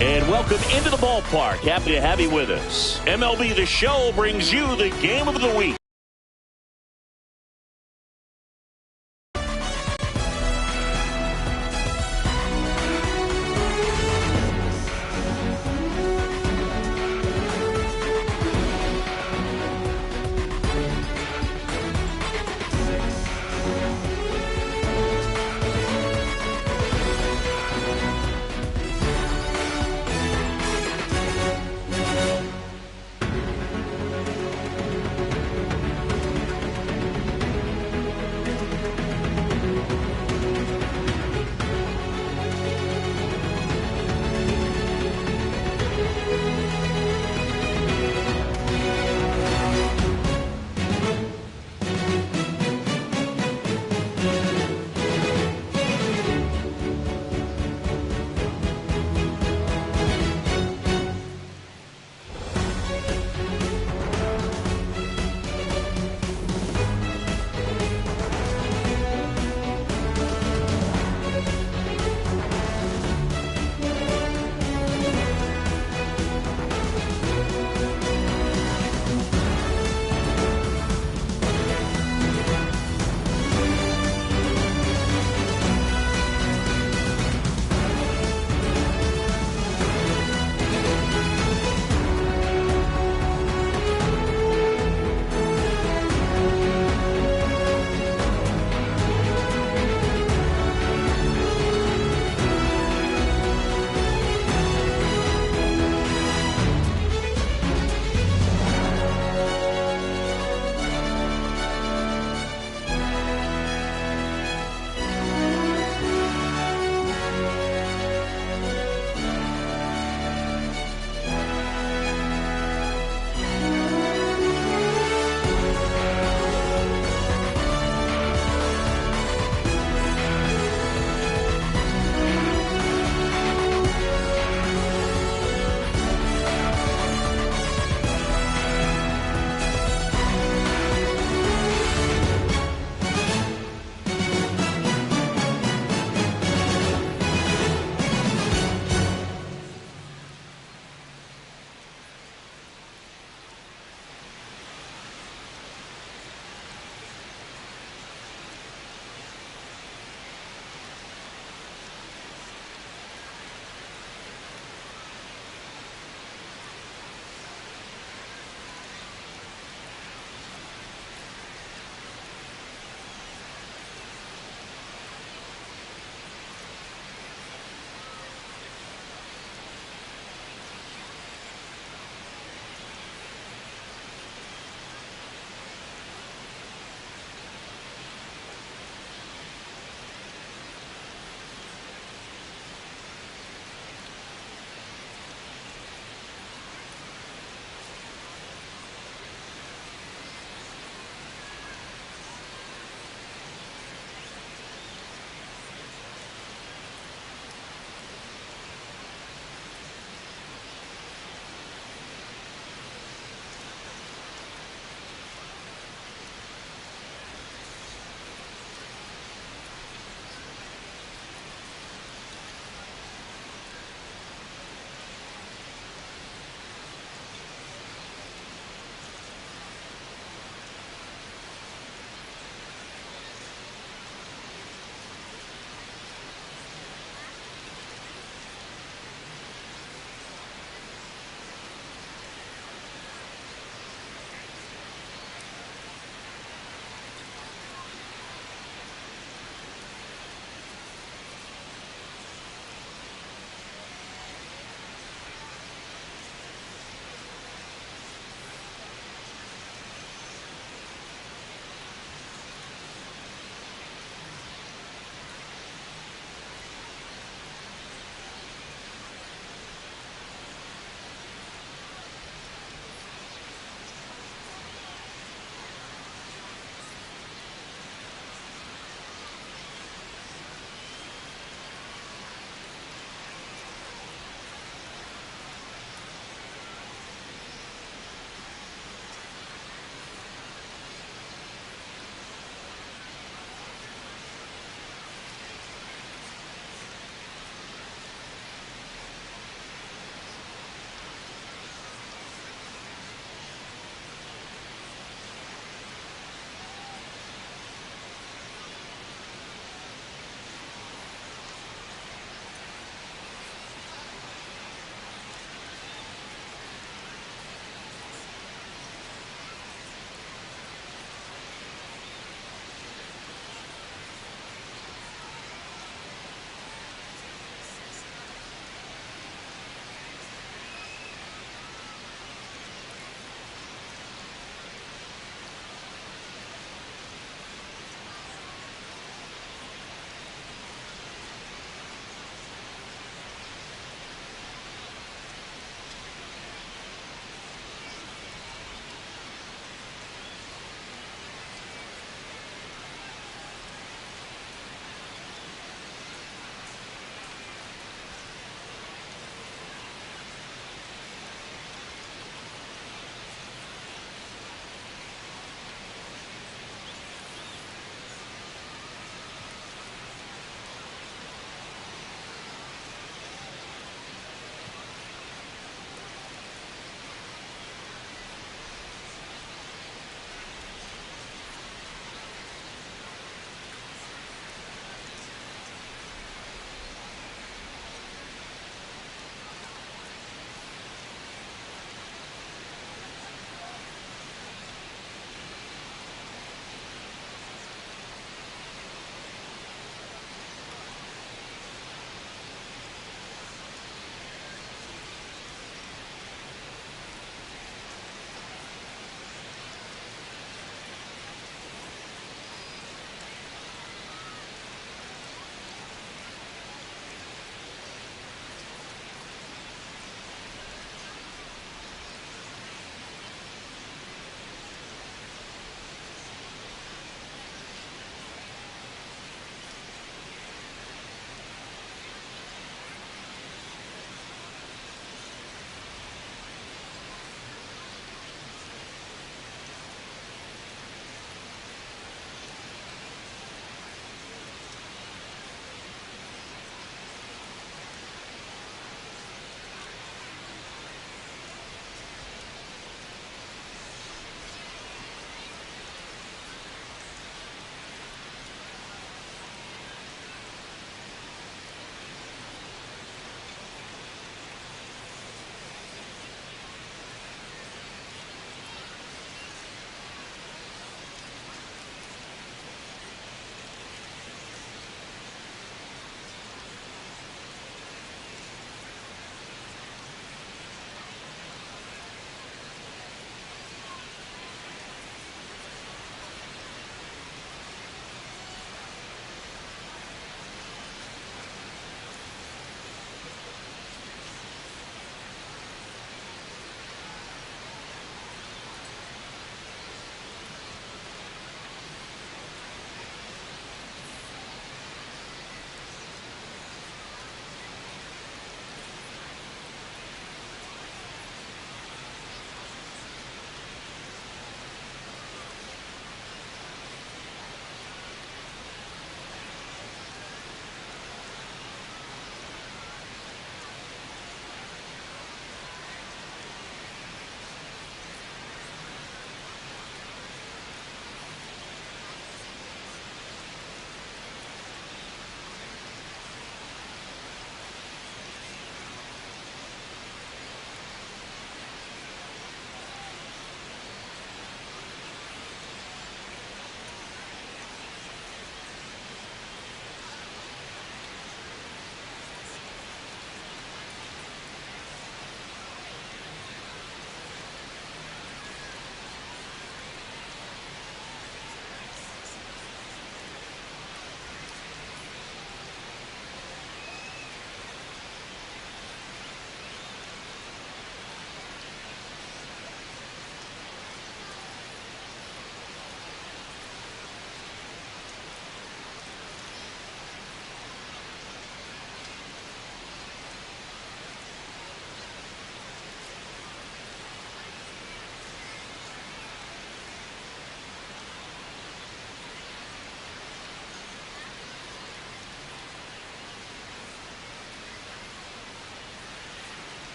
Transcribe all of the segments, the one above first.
And welcome into the ballpark. Happy to have you with us. MLB The Show brings you the game of the week.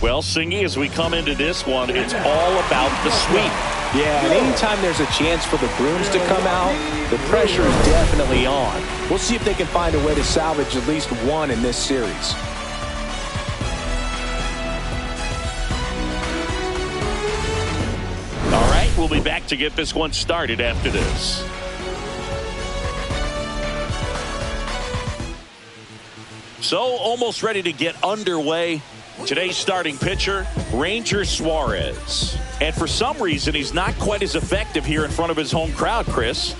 Well, Singy, as we come into this one, it's all about the sweep. Yeah, and anytime there's a chance for the Bruins to come out, the pressure is definitely on. We'll see if they can find a way to salvage at least one in this series. All right, we'll be back to get this one started after this. So, almost ready to get underway. Today's starting pitcher, Ranger Suarez. And for some reason, he's not quite as effective here in front of his home crowd, Chris.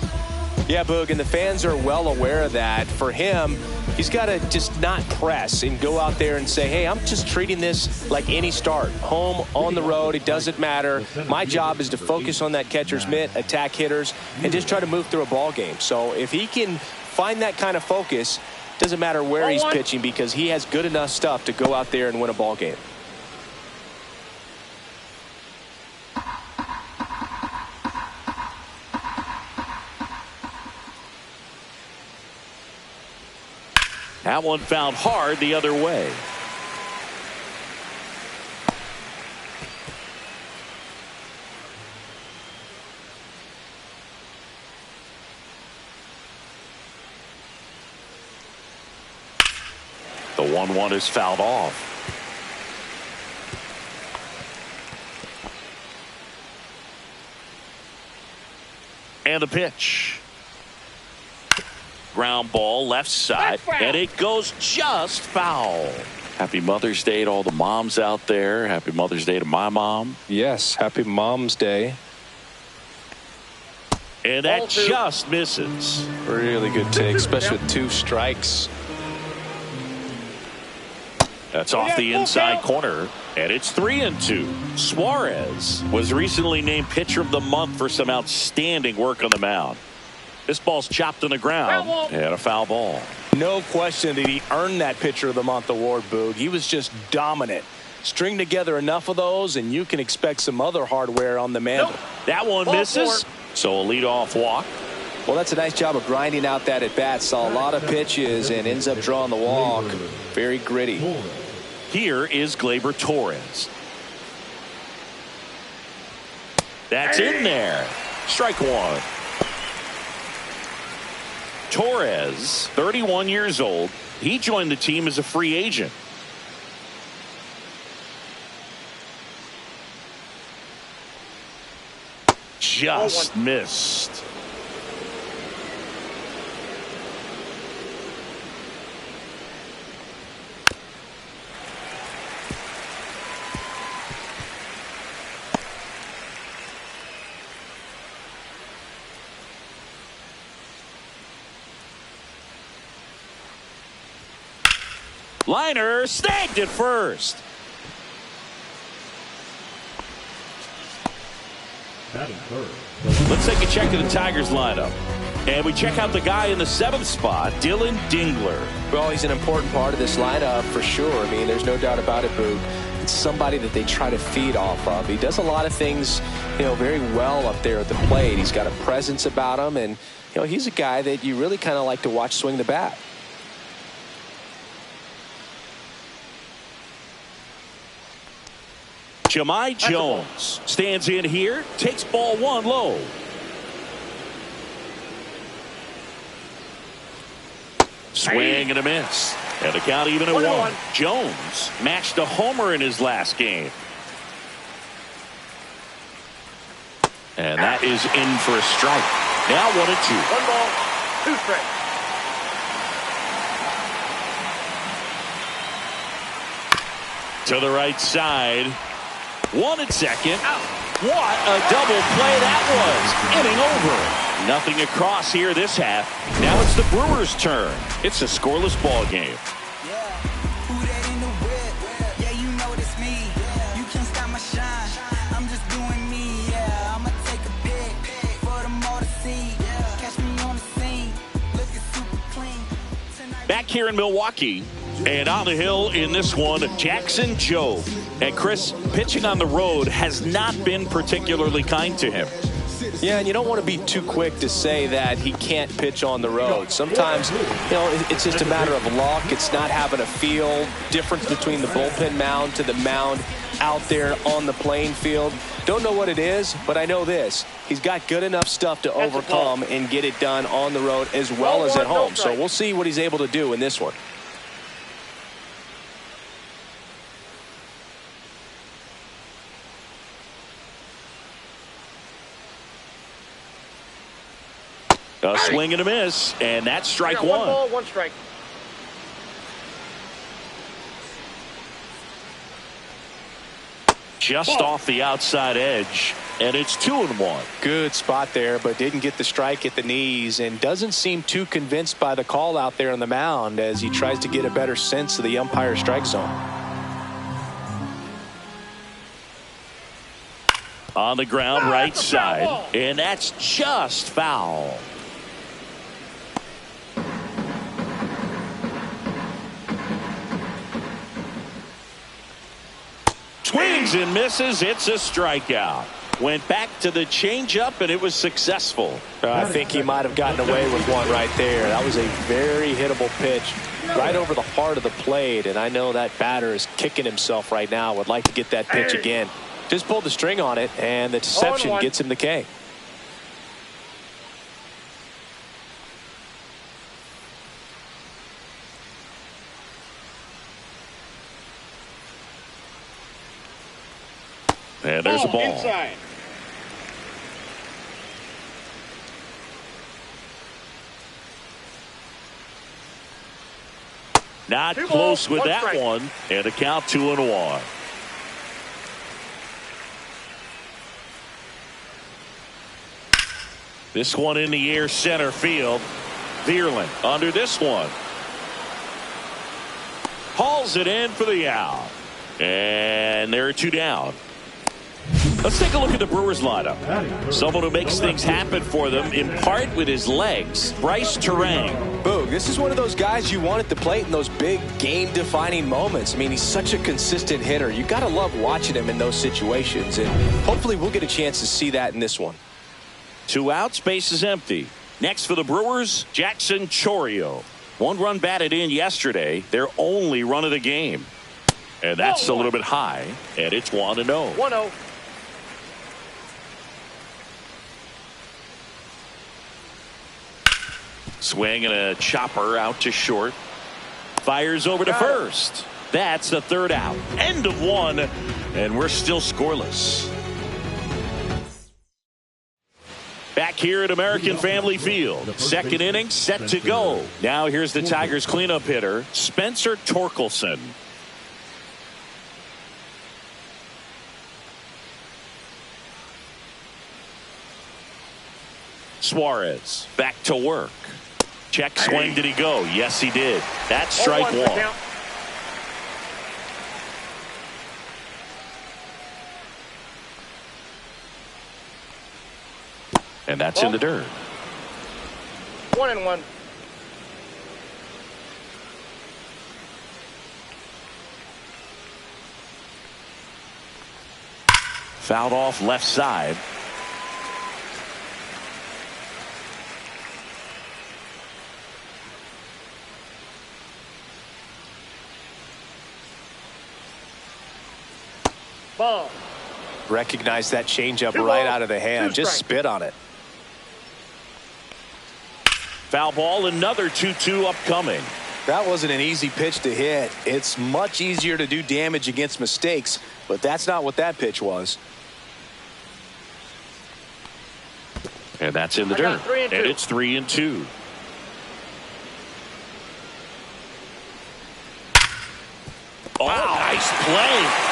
Yeah, Boog, and the fans are well aware of that. For him, he's got to just not press and go out there and say, hey, I'm just treating this like any start. Home, on the road, it doesn't matter. My job is to focus on that catcher's mitt, attack hitters, and just try to move through a ball game. So if he can find that kind of focus, doesn't matter where he's pitching because he has good enough stuff to go out there and win a ball game. That one found hard the other way. The 1-1 is fouled off. And the pitch. Ground ball left side, and it goes just foul. Happy Mother's Day to all the moms out there. Happy Mother's Day to my mom. Yes, happy Mom's Day. And that just misses. Really good take, especially with 2 strikes. That's off the inside corner, and it's 3-2. Suarez was recently named Pitcher of the Month for some outstanding work on the mound. This ball's chopped on the ground and a foul ball. No question that he earned that Pitcher of the Month award, Boog. He was just dominant. String together enough of those, and you can expect some other hardware on the mantle. That one misses, so a leadoff walk. Well, that's a nice job of grinding out that at-bat. Saw a lot of pitches and ends up drawing the walk. Very gritty. Here is Gleyber Torres. That's in there. Strike one. Torres, 31 years old. He joined the team as a free agent. Just missed. Liner snagged it first. Let's take a check of the Tigers lineup. And we check out the guy in the 7th spot, Dylan Dingler. Well, he's an important part of this lineup for sure. I mean, there's no doubt about it, Boog. It's somebody that they try to feed off of. He does a lot of things, very well up there at the plate. He's got a presence about him, and, he's a guy that you really kind of like to watch swing the bat. Jahmai Jones stands in here, takes ball 1 low. Swing and a miss. And the count even at 1. Jones matched a homer in his last game. And that is in for a strike. Now 1-2. 1 ball, 2 strikes. To the right side. 1 at second. What a double play that was. Inning over. Nothing across here this half. Now it's the Brewers' turn. It's a scoreless ball game. Back here in Milwaukee. And on the hill in this one, Jackson Jobe. And Chris, pitching on the road has not been particularly kind to him. Yeah, and you don't want to be too quick to say that he can't pitch on the road. Sometimes, it's just a matter of luck. It's not having a feel. Difference between the bullpen mound to the mound out there on the playing field. Don't know what it is, but I know this. He's got good enough stuff to overcome and get it done on the road as well as at home. So we'll see what he's able to do in this one. A swing and a miss, and that's strike one. One ball, one strike. Just off the outside edge, and it's 2-1. Good spot there, but didn't get the strike at the knees and doesn't seem too convinced by the call out there on the mound as he tries to get a better sense of the umpire strike zone. On the ground, right side, and that's just foul. Swings and misses. It's a strikeout. Went back to the changeup, and it was successful. I think he might have gotten away with one right there. That was a very hittable pitch right over the heart of the plate, and I know that batter is kicking himself right now. Would like to get that pitch again. Just pulled the string on it, and the deception gets him the K. And there's a ball. Inside. Not close with that one. And a count 2-1. This one in the air center field. Vierling under this one. Hauls it in for the out. And there are two down. Let's take a look at the Brewers lineup. Someone who makes things happen for them in part with his legs. Bryce Terang. Boog, this is one of those guys you want at the plate in those big game-defining moments. I mean, he's such a consistent hitter. You got to love watching him in those situations, and hopefully we'll get a chance to see that in this one. 2 outs, base is empty. Next for the Brewers, Jackson Chourio. 1 run batted in yesterday, their only run of the game. And that's a little bit high, and it's 1-0. 1-0. Swing and a chopper out to short. Fires over to first. That's the third out. End of 1, and we're still scoreless. Back here at American Family Field. Second inning set to go. Now here's the Tigers cleanup hitter, Spencer Torkelson. Suarez back to work. Check swing. Did he go? Yes, he did. That's strike 1. And that's in the dirt. 1-1. Fouled off left side. Ball. Recognize that changeup right out of the hand. Just spit on it. Foul ball, another 2-2 upcoming. That wasn't an easy pitch to hit. It's much easier to do damage against mistakes, but that's not what that pitch was. And that's in the dirt. And it's 3-2. Oh, wow. Nice play.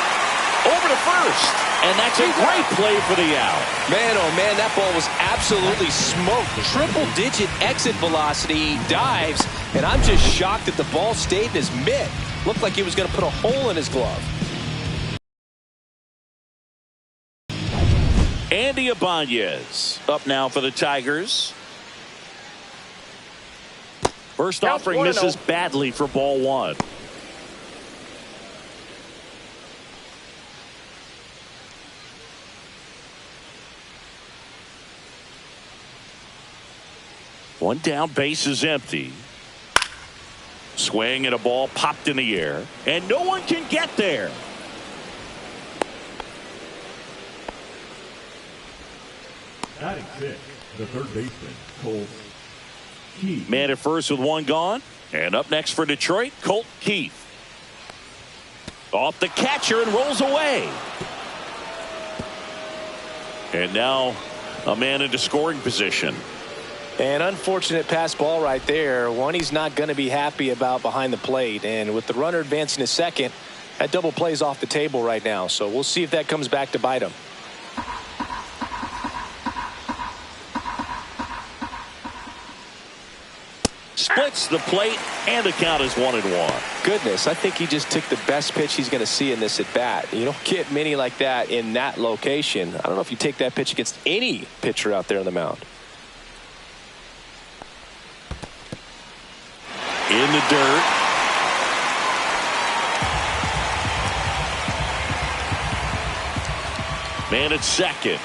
Over to first. And that's a great play for the out. Man, oh man, that ball was absolutely smoked. Triple-digit exit velocity. He dives, and I'm just shocked that the ball stayed in his mitt. Looked like he was going to put a hole in his glove. Andy Ibanez up now for the Tigers. First offering misses badly for ball 1. One down, base is empty. Swing and a ball popped in the air, and no one can get there. Batting sixth, the third baseman, Colt Keith. Man at first with one gone. And up next for Detroit, Colt Keith. Off the catcher and rolls away. And now a man into scoring position. An unfortunate pass ball right there. One he's not going to be happy about behind the plate. And with the runner advancing to second, that double plays off the table right now. So we'll see if that comes back to bite him. Splits the plate, and the count is 1-1. Goodness, I think he just took the best pitch he's going to see in this at bat. You don't get many like that in that location. I don't know if you take that pitch against any pitcher out there on the mound. In the dirt. Man at second.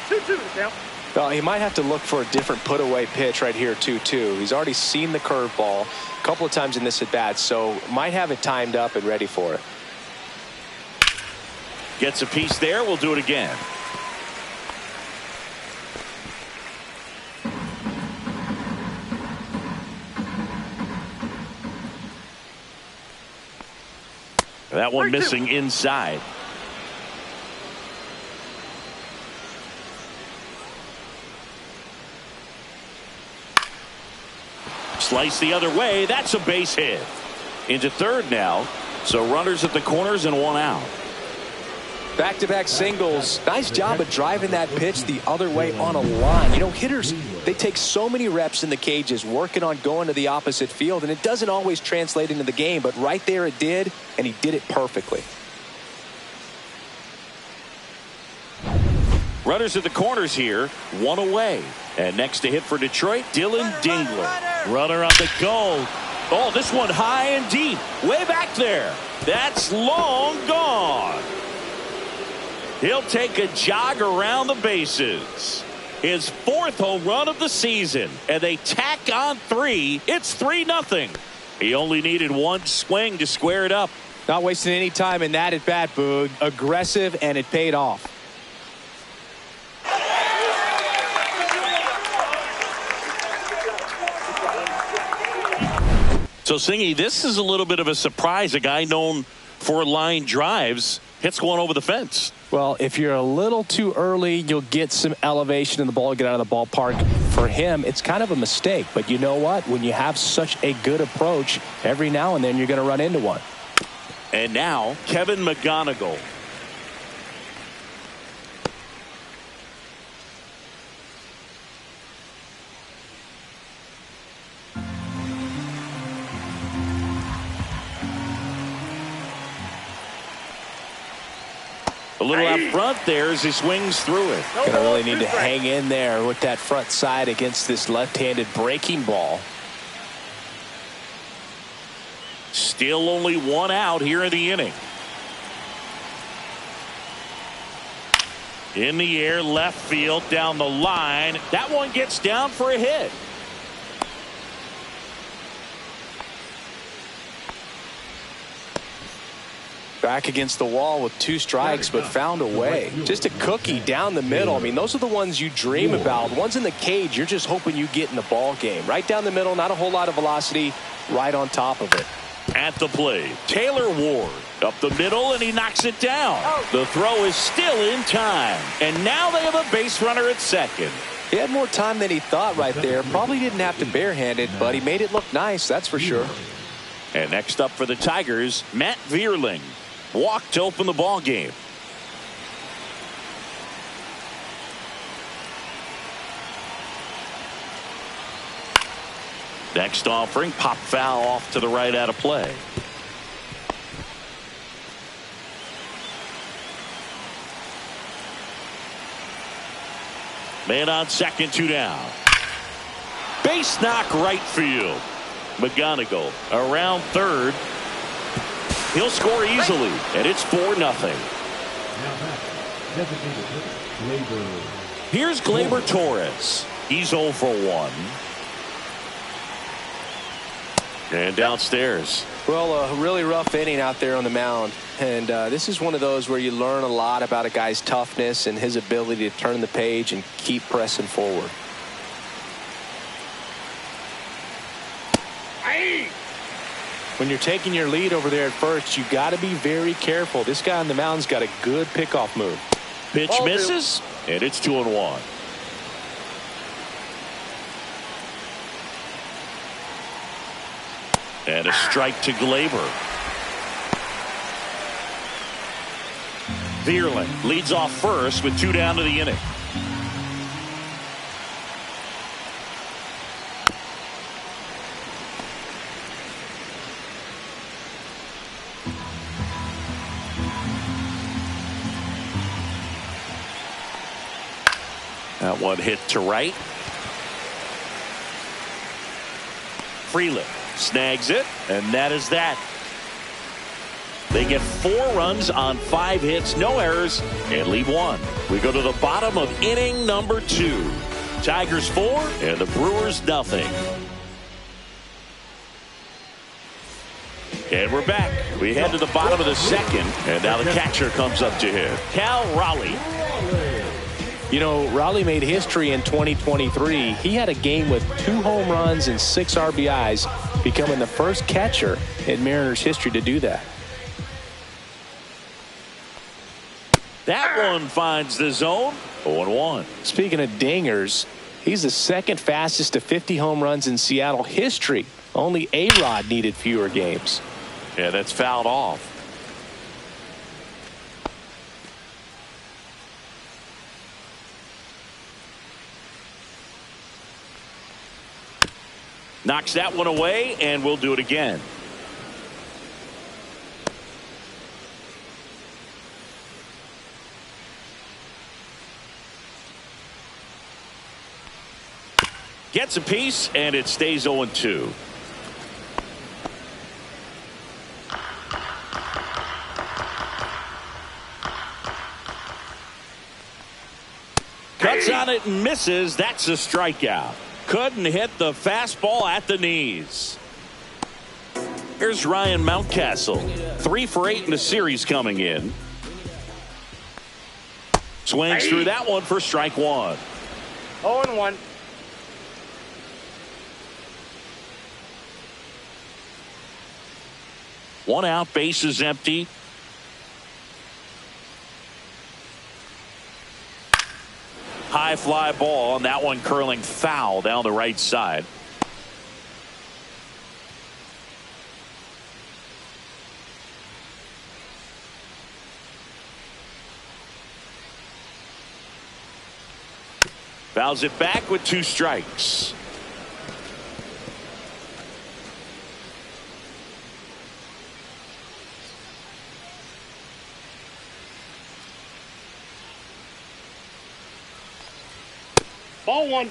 2-2 count. Well, he might have to look for a different put-away pitch right here, 2-2. He's already seen the curveball a couple of times in this at-bat, so might have it timed up and ready for it. Gets a piece there. We'll do it again. That one missing inside. Slice the other way. That's a base hit. Into third now. So runners at the corners and one out. Back-to-back singles. Nice job of driving that pitch the other way on a line. You know, hitters, they take so many reps in the cages working on going to the opposite field, and it doesn't always translate into the game, but right there it did, and he did it perfectly. Runners at the corners here, one away. And next to hit for Detroit, Dylan Dingler. Runner on the go. Oh, this one high and deep. Way back there. That's long gone. He'll take a jog around the bases. His fourth home run of the season. And they tack on 3. It's 3-0. He only needed one swing to square it up. Not wasting any time in that at bat, Boog. Aggressive, and it paid off. So, Singy, this is a little bit of a surprise. A guy known for line drives hits one over the fence. Well, if you're a little too early, you'll get some elevation in the ball, get out of the ballpark. For him, it's kind of a mistake. But you know what? When you have such a good approach, every now and then you're going to run into one. And now, Kevin McGonigal. A little out front there as he swings through it. Going to really need to hang in there with that front side against this left-handed breaking ball. Still only one out here in the inning. In the air, left field, down the line. That one gets down for a hit. Back against the wall with 2 strikes, but found a way. Just a cookie down the middle. I mean, those are the ones you dream about. Ones in the cage, you're just hoping you get in the ball game. Right down the middle, not a whole lot of velocity, right on top of it. At the plate, Taylor Ward up the middle, and he knocks it down. The throw is still in time, and now they have a base runner at second. He had more time than he thought right there. Probably didn't have to barehand it, but he made it look nice, that's for sure. And next up for the Tigers, Matt Vierling. Walk to open the ball game. Next offering, pop foul off to the right out of play. Man on second, 2 down. Base knock right field. McGonigal around third. He'll score easily, and it's 4-0. Here's Gleyber Torres. He's 0 for 1. And downstairs. Well, a really rough inning out there on the mound. And this is one of those where you learn a lot about a guy's toughness and his ability to turn the page and keep pressing forward. When you're taking your lead over there at first, you got to be very careful. This guy on the mound's got a good pickoff move. Pitch misses, and it's 2-1. And a strike to Glaber. Vierling leads off first with 2 down to the inning. That one hit to right. Freeland snags it, and that is that. They get 4 runs on 5 hits, no errors, and leave 1. We go to the bottom of inning number 2. Tigers 4 and the Brewers nothing. And we're back. We head to the bottom of the second, and now the catcher comes up to hit. Cal Raleigh. You know, Raleigh made history in 2023. He had a game with 2 home runs and 6 RBIs, becoming the first catcher in Mariners history to do that. That one finds the zone. 0-1. Speaking of dingers, he's the second fastest to 50 home runs in Seattle history. Only A-Rod needed fewer games. Yeah, that's fouled off. Knocks that one away, and we'll do it again. Gets a piece, and it stays 0-2. Cuts on it and misses. That's a strikeout. Couldn't hit the fastball at the knees. Here's Ryan Mountcastle. 3 for 8 in the series coming in. Swings through that one for strike 1. 0-1. One out, bases empty. High fly ball, and that one curling foul down the right side. Fouls it back with 2 strikes. Ball 1.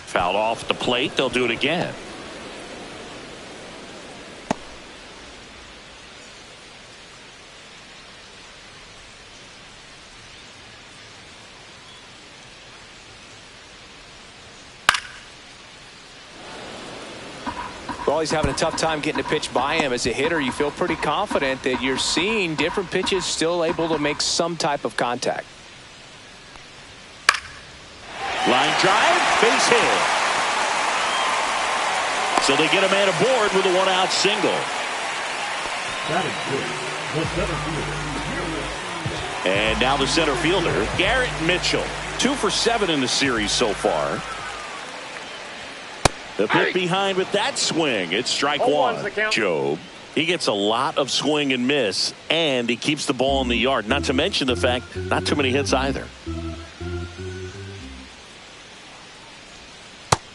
Fouled off the plate. They'll do it again. He's having a tough time getting a pitch by him. As a hitter, you feel pretty confident that you're seeing different pitches still able to make some type of contact. Line drive, base hit. So they get a man aboard with a 1-out single. And now the center fielder, Garrett Mitchell. 2 for 7 in the series so far. The pit behind with that swing. It's strike 1. Job. He gets a lot of swing and miss, and he keeps the ball in the yard. Not to mention the fact, not too many hits either.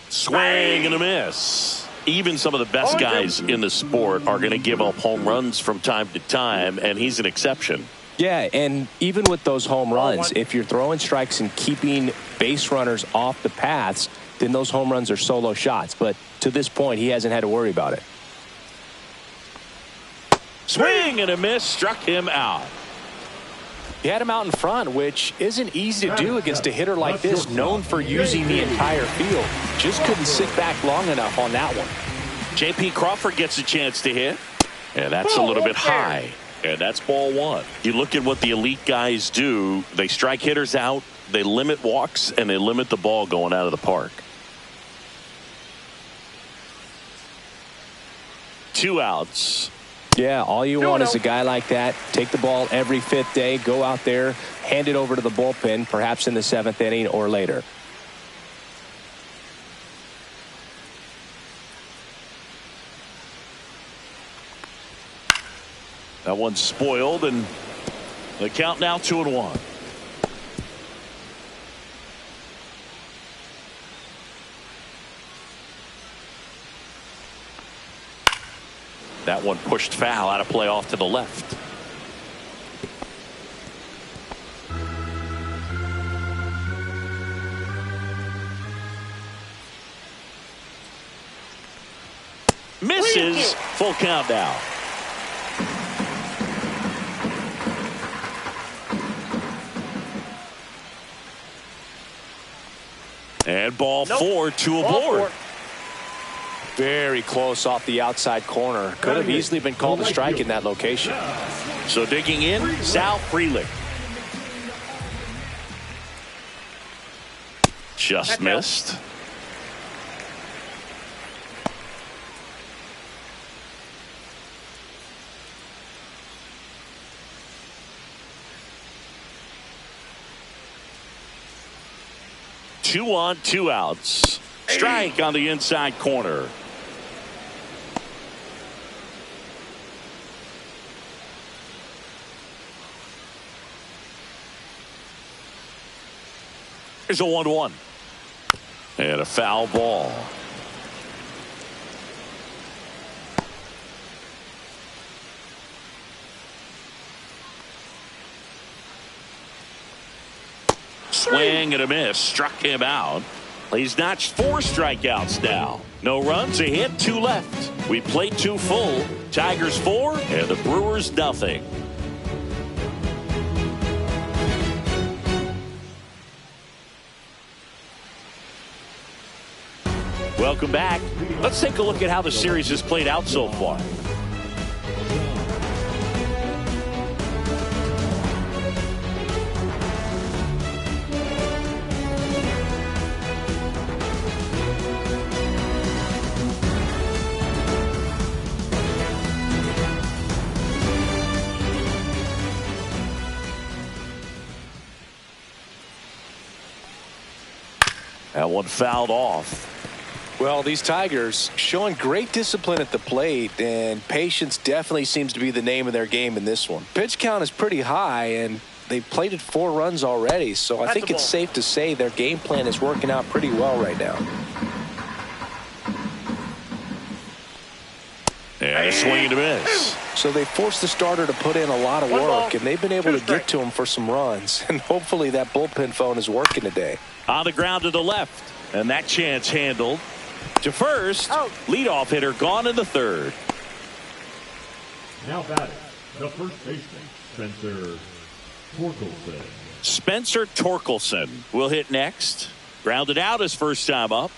Swing and a miss. Even some of the best guys in the sport are going to give up home runs from time to time, and he's an exception. Yeah, and even with those home runs, if you're throwing strikes and keeping base runners off the paths, then those home runs are solo shots. But to this point, he hasn't had to worry about it. Swing and a miss, struck him out. He had him out in front, which isn't easy to do against a hitter like this, known for using the entire field. Just couldn't sit back long enough on that one. J.P. Crawford gets a chance to hit. And that's a little bit high. And that's ball one. You look at what the elite guys do. They strike hitters out, they limit walks, and they limit the ball going out of the park. 2 outs. Yeah, all you want is a guy like that. Take the ball every 5th day, go out there, hand it over to the bullpen, perhaps in the 7th inning or later. That one's spoiled, and the count now 2-1. That one pushed foul, out of play off to the left. Misses. Full count now. And ball 4, 2 aboard. Very close off the outside corner. Could have easily been called a strike in that location. So digging in, Sal Frelick. Just missed. Two on, 2 outs. Strike on the inside corner. Here's a 1-1. And a foul ball. Swing and a miss. Struck him out. He's notched 4 strikeouts now. No runs, a hit, 2 left. We played 2 full. Tigers 4 and the Brewers nothing. Welcome back. Let's take a look at how the series has played out so far. That one fouled off. Well, these Tigers showing great discipline at the plate, and patience definitely seems to be the name of their game in this one. Pitch count is pretty high, and they've plated 4 runs already, so I think it's safe to say their game plan is working out pretty well right now. And a swing and a miss. So they forced the starter to put in a lot of work, and they've been able to get to him for some runs, and hopefully that bullpen phone is working today. On the ground to the left, and that chance handled. To first, leadoff hitter gone in the 3rd. Now batting, the first baseman, Spencer Torkelson. Spencer Torkelson will hit next. Grounded out his first time up.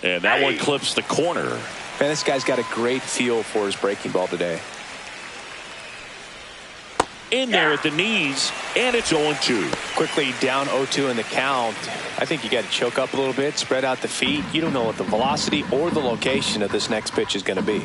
And that one clips the corner. Man, this guy's got a great feel for his breaking ball today. In there at the knees, and it's 0-2. Quickly down 0-2 in the count. I think you got to choke up a little bit, spread out the feet. You don't know what the velocity or the location of this next pitch is going to be.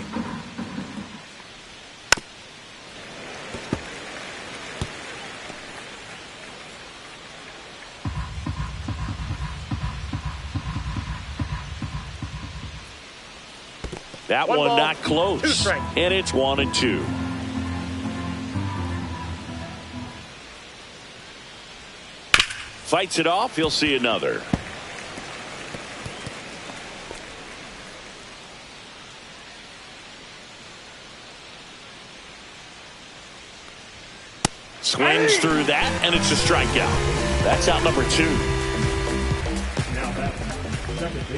That one not close, and it's 1-2. Fights it off. He'll see another. Swings through that, and it's a strikeout. That's out number 2. Now batting,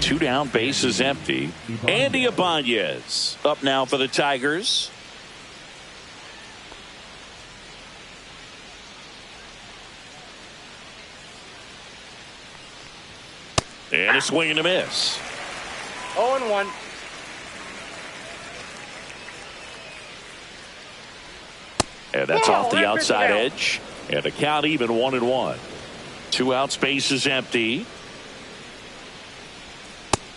2 down, bases empty. Andy Ibanez up now for the Tigers. And a swing and a miss. 0-1. And that's off the outside edge. And the count even 1-1. 2 outs, bases empty.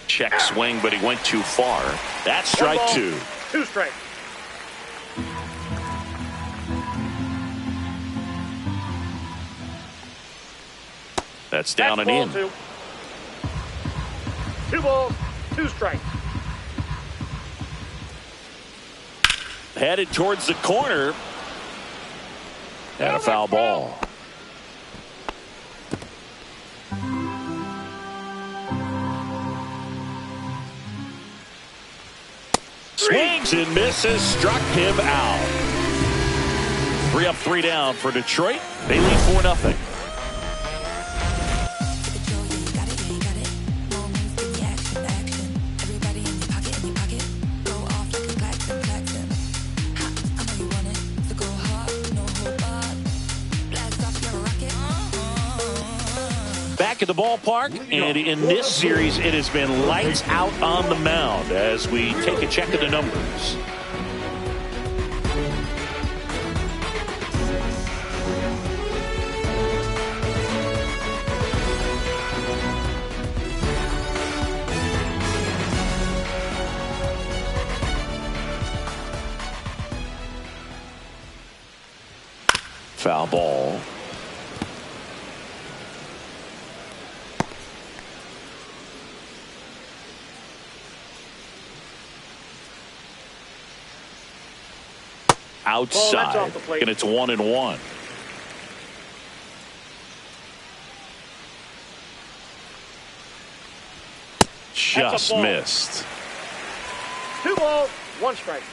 Check swing, but he went too far. That's strike 2. 2 strikes. That's down and in. 2 balls, 2 strikes. Headed towards the corner. And a foul ball. Swings and misses, struck him out. 3 up, 3 down for Detroit. They lead 4-0. Back at the ballpark, and in this series it has been lights out on the mound as we take a check of the numbers. Foul ball. Outside, and it's 1-1. Just missed. 2 balls, 1 strike.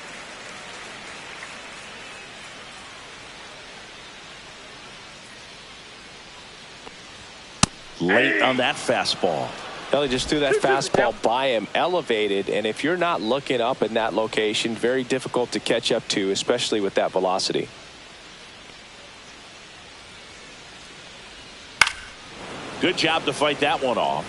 Late on that fastball. They just threw that fastball by him, elevated, and if you're not looking up in that location, very difficult to catch up to, especially with that velocity. Good job to fight that one off.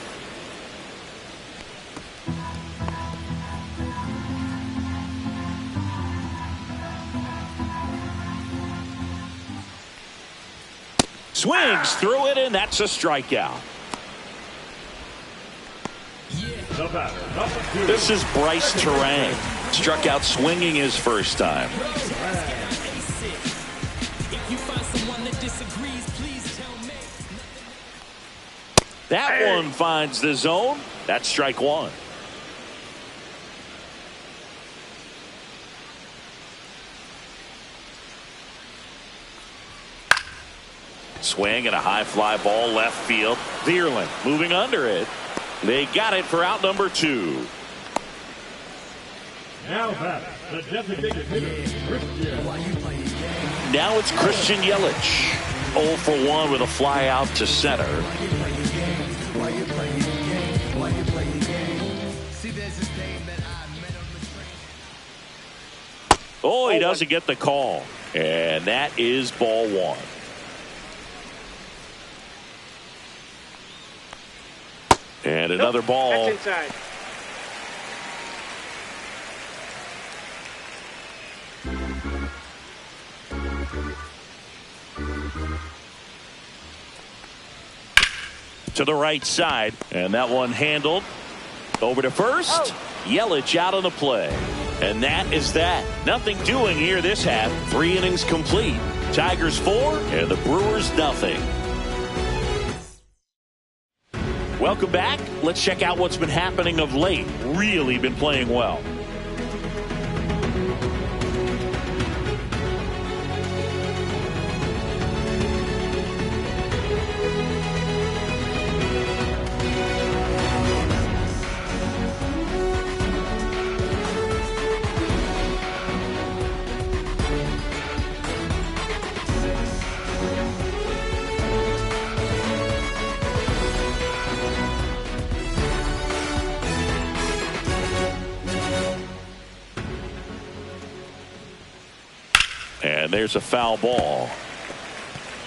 Swings through it, and that's a strikeout. This is Bryce Turang. Struck out swinging his first time. That one finds the zone. That's strike 1. Swing and a high fly ball left field. Vierling moving under it. They got it for out number 2. Now batting, the designated hitter, Christian. Now it's Christian Yelich. 0 for 1 with a fly out to center. Oh, he doesn't get the call. And that is ball 1. And another ball. That's inside. To the right side, and that one handled. Over to first. Yelich out on the play. And that is that. Nothing doing here this half. 3 innings complete. Tigers 4 and the Brewers nothing. Welcome back. Let's check out what's been happening of late. Really been playing well. And there's a foul ball.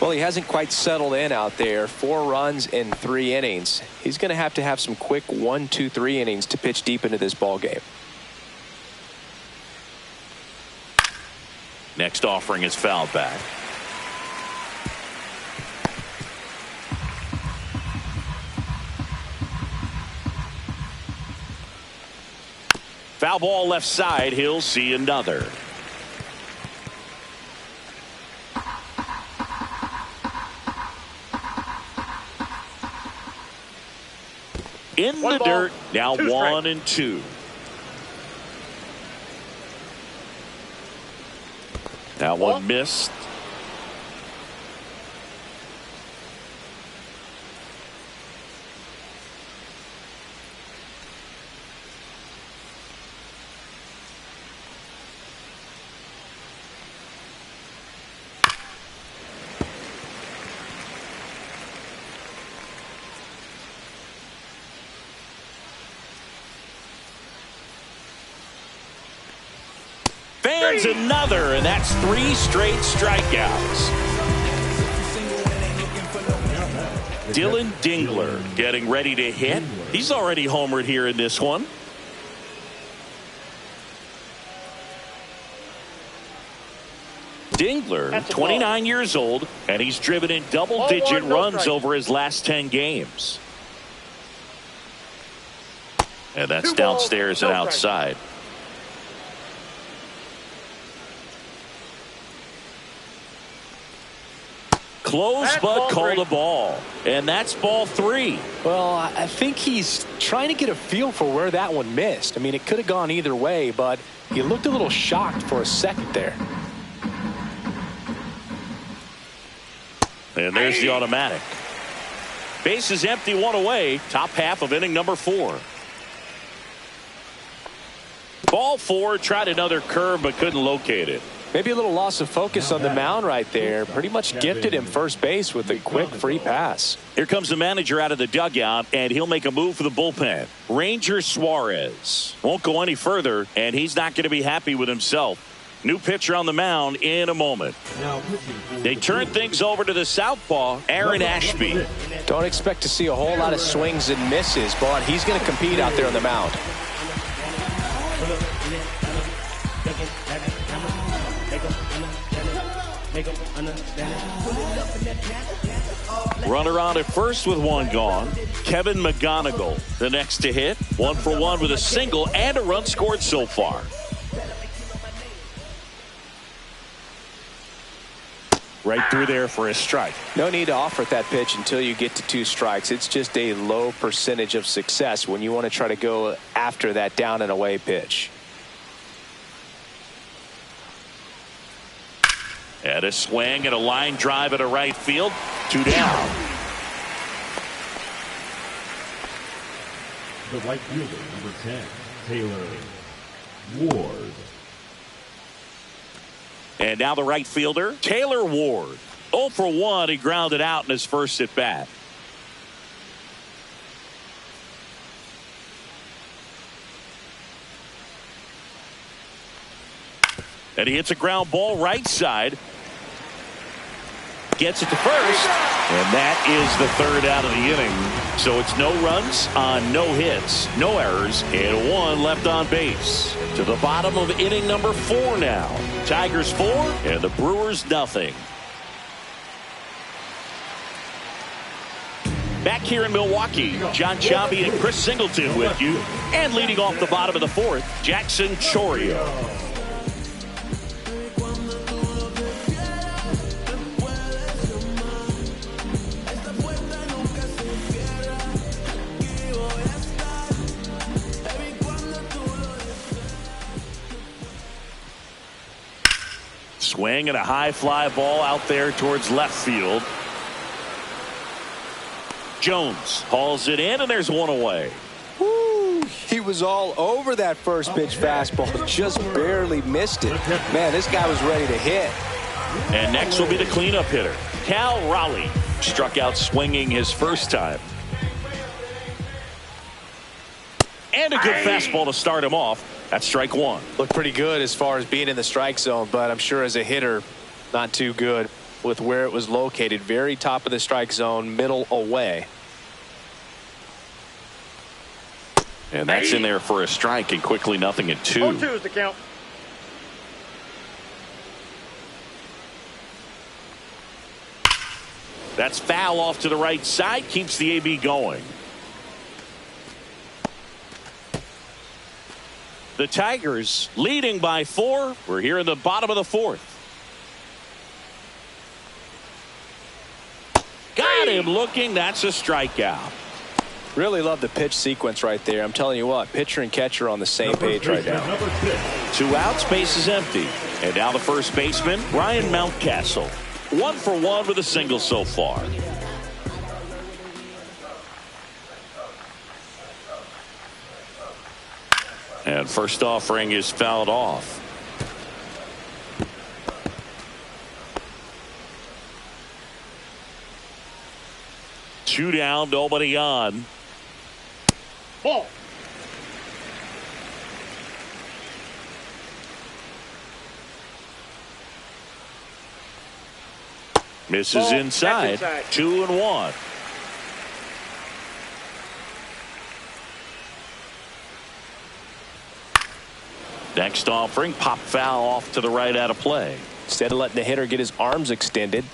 Well, he hasn't quite settled in out there. 4 runs in 3 innings. He's going to have some quick 1, 2, 3 innings to pitch deep into this ball game. Next offering is fouled back. Foul ball left side. He'll see another. In the dirt. Now 1 and 2. That one missed. Fans another, and that's 3 straight strikeouts. Dylan Dingler getting ready to hit. He's already homered here in this one. Dingler, 29 years old, and he's driven in double-digit runs over his last 10 games. And that's downstairs and outside. Close, but called a ball. And that's ball 3. Well, I think he's trying to get a feel for where that one missed. I mean, it could have gone either way, but he looked a little shocked for a second there. And there's the automatic. Base is empty, 1 away. Top half of inning number 4. Ball 4, tried another curve, but couldn't locate it. Maybe a little loss of focus on the mound right there. Pretty much gifted him first base with a quick free pass. Here comes the manager out of the dugout, and he'll make a move for the bullpen. Ranger Suarez won't go any further, and he's not going to be happy with himself. New pitcher on the mound in a moment. They turn things over to the southpaw, Aaron Ashby. Don't expect to see a whole lot of swings and misses, but he's going to compete out there on the mound. Runner on at first with 1 gone. Kevin McGonigal, the next to hit. 1 for 1 with a single and a run scored so far. Right through there for a strike. No need to offer that pitch until you get to 2 strikes. It's just a low percentage of success when you want to try to go after that down and away pitch. And a swing and a line drive at a right field. 2 down. The right fielder, number 10, Taylor Ward. And now the right fielder, Taylor Ward. 0 for 1. He grounded out in his first at bat. And he hits a ground ball right side. Gets it to first. And that is the 3rd out of the inning. So it's no runs on no hits, no errors, and 1 left on base. To the bottom of inning number 4 now. Tigers 4 and the Brewers nothing. Back here in Milwaukee, John Chambi and Chris Singleton with you. And leading off the bottom of the 4th, Jackson Chourio. Swing and a high fly ball out there towards left field. Jones hauls it in, and there's 1 away. Woo, he was all over that first pitch fastball, just barely missed it. Man, this guy was ready to hit. And next will be the cleanup hitter, Cal Raleigh. Struck out swinging his first time. And a good fastball to start him off. That's strike one. Looked pretty good as far as being in the strike zone, but I'm sure as a hitter, not too good with where it was located. Very top of the strike zone, middle away. And that's in there for a strike, and quickly 0-2. 0-2 is the count. That's foul off to the right side. Keeps the AB going. The Tigers leading by 4. We're here in the bottom of the 4th. Got him looking. That's a strikeout. Really love the pitch sequence right there. I'm telling you what, pitcher and catcher on the same page right now. 2 outs, base is empty. And now the first baseman, Ryan Mountcastle. 1 for 1 with a single so far. And first offering is fouled off. Two down, nobody on. Ball. Misses Ball. inside. That's inside. 2-1. Next offering, pop foul off to the right out of play. Instead of letting the hitter get his arms extended,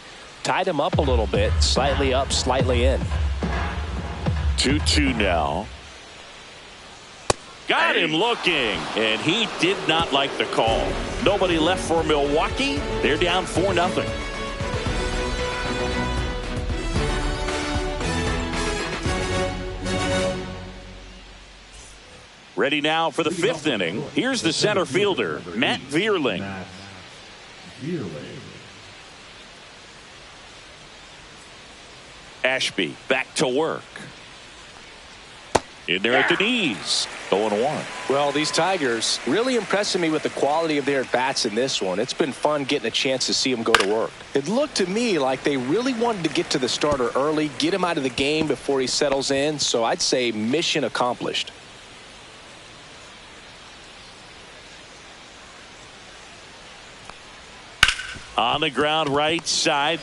tied him up a little bit, slightly up, slightly in. 2-2 now. Got him looking, and he did not like the call. Nobody left for Milwaukee. They're down 4-0. Ready now for the 5th inning. Here's the center fielder, Matt Vierling. Ashby back to work. In there at the knees. 0-1. Well, these Tigers really impressing me with the quality of their at-bats in this one. It's been fun getting a chance to see them go to work. It looked to me like they really wanted to get to the starter early, get him out of the game before he settles in. So I'd say mission accomplished. On the ground right side.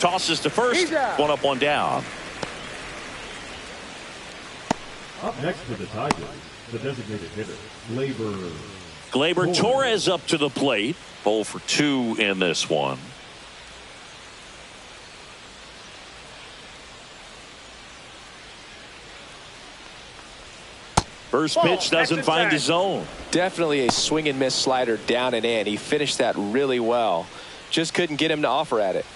Tosses to first. 1 up, 1 down. Up next for the Tigers, the designated hitter, Gleyber Torres up to the plate. 0 for 2 in this one. First pitch doesn't find his zone. Definitely a swing and miss slider down and in. He finished that really well. Just couldn't get him to offer at it.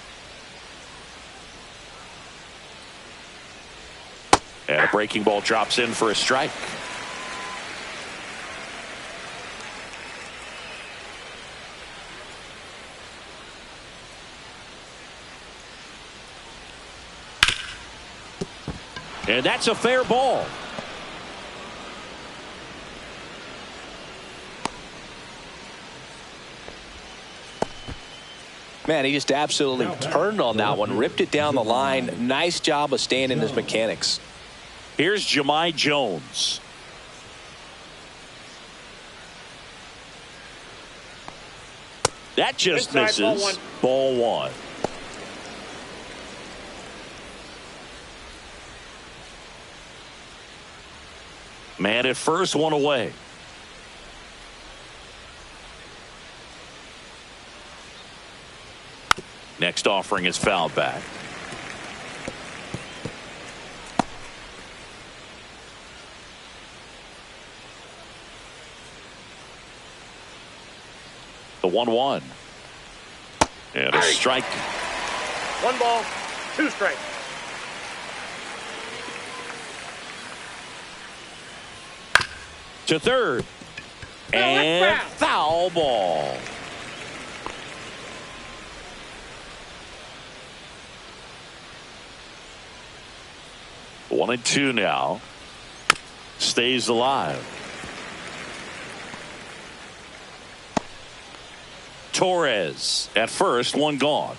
And a breaking ball drops in for a strike. And that's a fair ball. Man, he just absolutely turned on that one, ripped it down the line. Nice job of staying in his mechanics. Here's Jahmai Jones. That just Inside, misses. Ball one. Man at first, 1 away. Next offering is fouled back. The 1-1. And a strike. 1 ball, 2 strikes. To third. And foul ball. One and two now. Stays alive. Torres at first, 1 gone.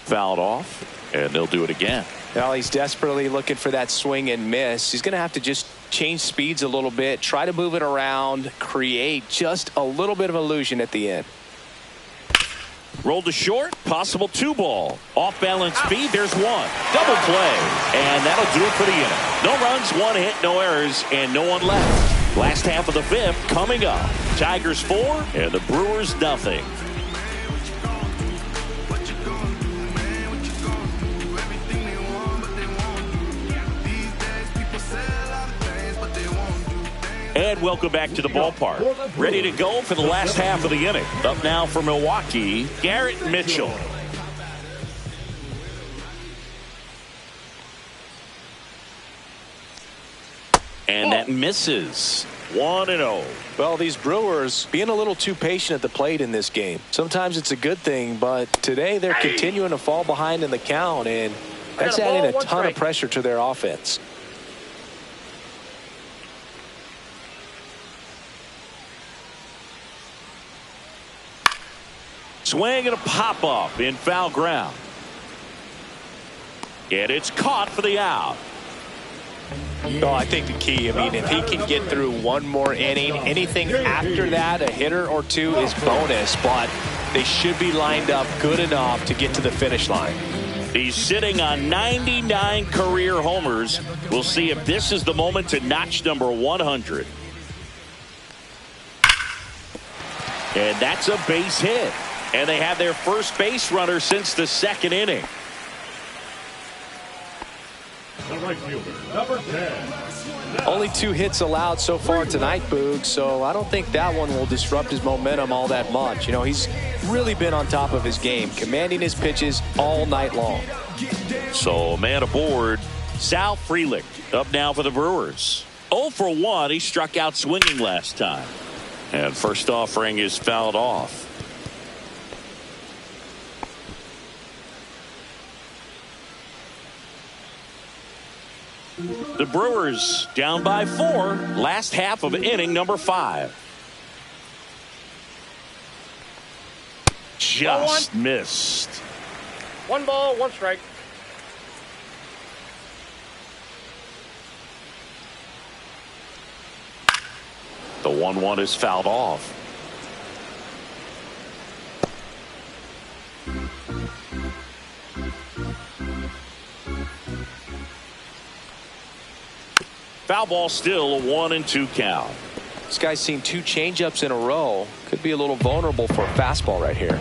Fouled off. And they'll do it again. Well, he's desperately looking for that swing and miss. He's going to have to just change speeds a little bit, try to move it around, create just a little bit of illusion at the end. Rolled to short, possible 2-ball. Off balance speed, there's one. Double play. And that'll do it for the inning. No runs, 1 hit, no errors, and no one left. Last half of the 5th coming up. Tigers 4 and the Brewers nothing. And welcome back to the ballpark. Ready to go for the last half of the inning. Up now for Milwaukee, Garrett Mitchell. And that misses. 1-0. Well, these Brewers being a little too patient at the plate in this game. Sometimes it's a good thing, but today they're continuing to fall behind in the count, and that's adding a ton of pressure to their offense. Swing and a pop-up in foul ground. And it's caught for the out. Oh, I think the key, I mean, if he can get through one more inning, anything after that, a hitter or two is bonus, but they should be lined up good enough to get to the finish line. He's sitting on 99 career homers. We'll see if this is the moment to notch number 100. And that's a base hit. And they have their first base runner since the 2nd inning. The right fielder, number 10. Only 2 hits allowed so far tonight, Boog, so I don't think that one will disrupt his momentum all that much. You know, he's really been on top of his game, commanding his pitches all night long. So, man aboard, Sal Frelick up now for the Brewers. 0 for 1, he struck out swinging last time. And first offering is fouled off. The Brewers down by 4, last half of inning number 5. Just missed. 1 ball, 1 strike. The 1-1 is fouled off. Foul ball, still a 1-2 count. This guy's seen 2 changeups in a row. Could be a little vulnerable for a fastball right here.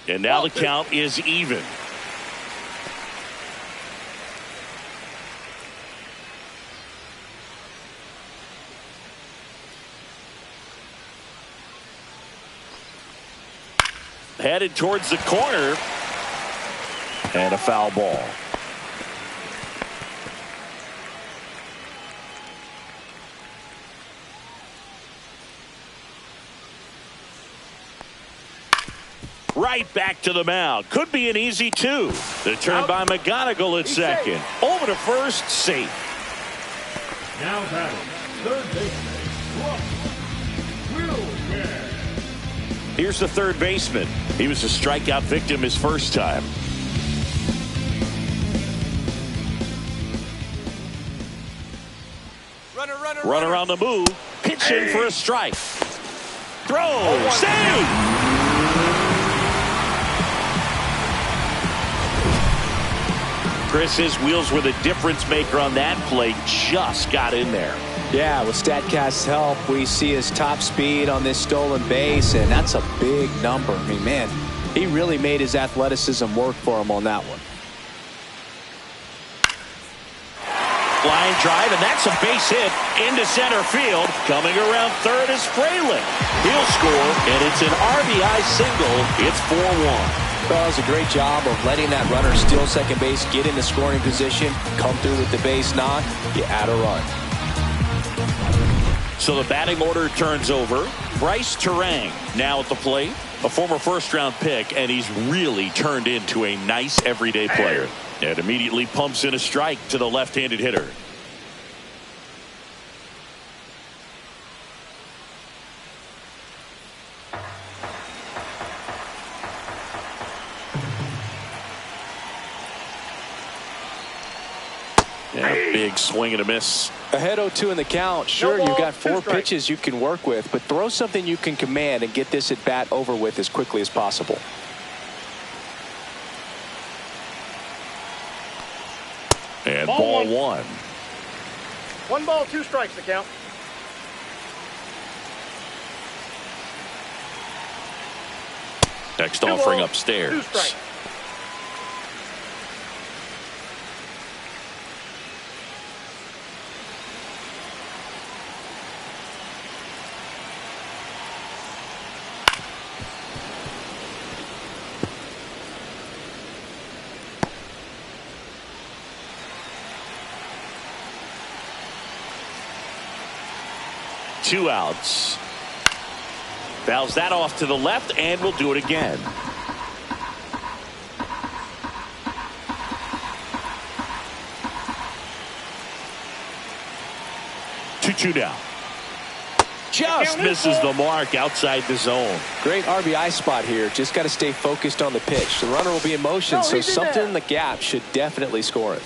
And now the count is even. Headed towards the corner. And a foul ball. Right back to the mound. Could be an easy 2. The turn by McGonigal at second. Over to first, safe. Now batting, third baseman, Will Ware. Here's the third baseman. He was a strikeout victim his first time. Run around the move. Pitch in for a strike. Throw. Save. Chris, his wheels were the difference maker on that play. Just got in there. Yeah, with StatCast's help, we see his top speed on this stolen base, and that's a big number. I mean, man, he really made his athleticism work for him on that one. Line drive, and that's a base hit into center field. Coming around third is Frelick. He'll score, and it's an RBI single. It's 4-1. Well, does a great job of letting that runner steal second base, get into scoring position, come through with the base knock, you add a run. So the batting order turns over. Bryce Turang now at the plate. A former first-round pick, and he's really turned into a nice everyday player. And immediately pumps in a strike to the left-handed hitter. Yeah, big swing and a miss. Ahead 0-2 in the count. Sure, No ball, you've got 4 2 strikes. pitches you can work with, but throw something you can command and get this at bat over with as quickly as possible. And Ball ball 1. 1. 1 ball, 2 strikes the count. Next 2 offering balls, upstairs. 2 strikes. Two outs. Fouls that off to the left, and we'll do it again. Two down. Just misses the mark outside the zone. Great RBI spot here. Just got to stay focused on the pitch. The runner will be in motion, No, so he's in something there. in the gap should definitely score it.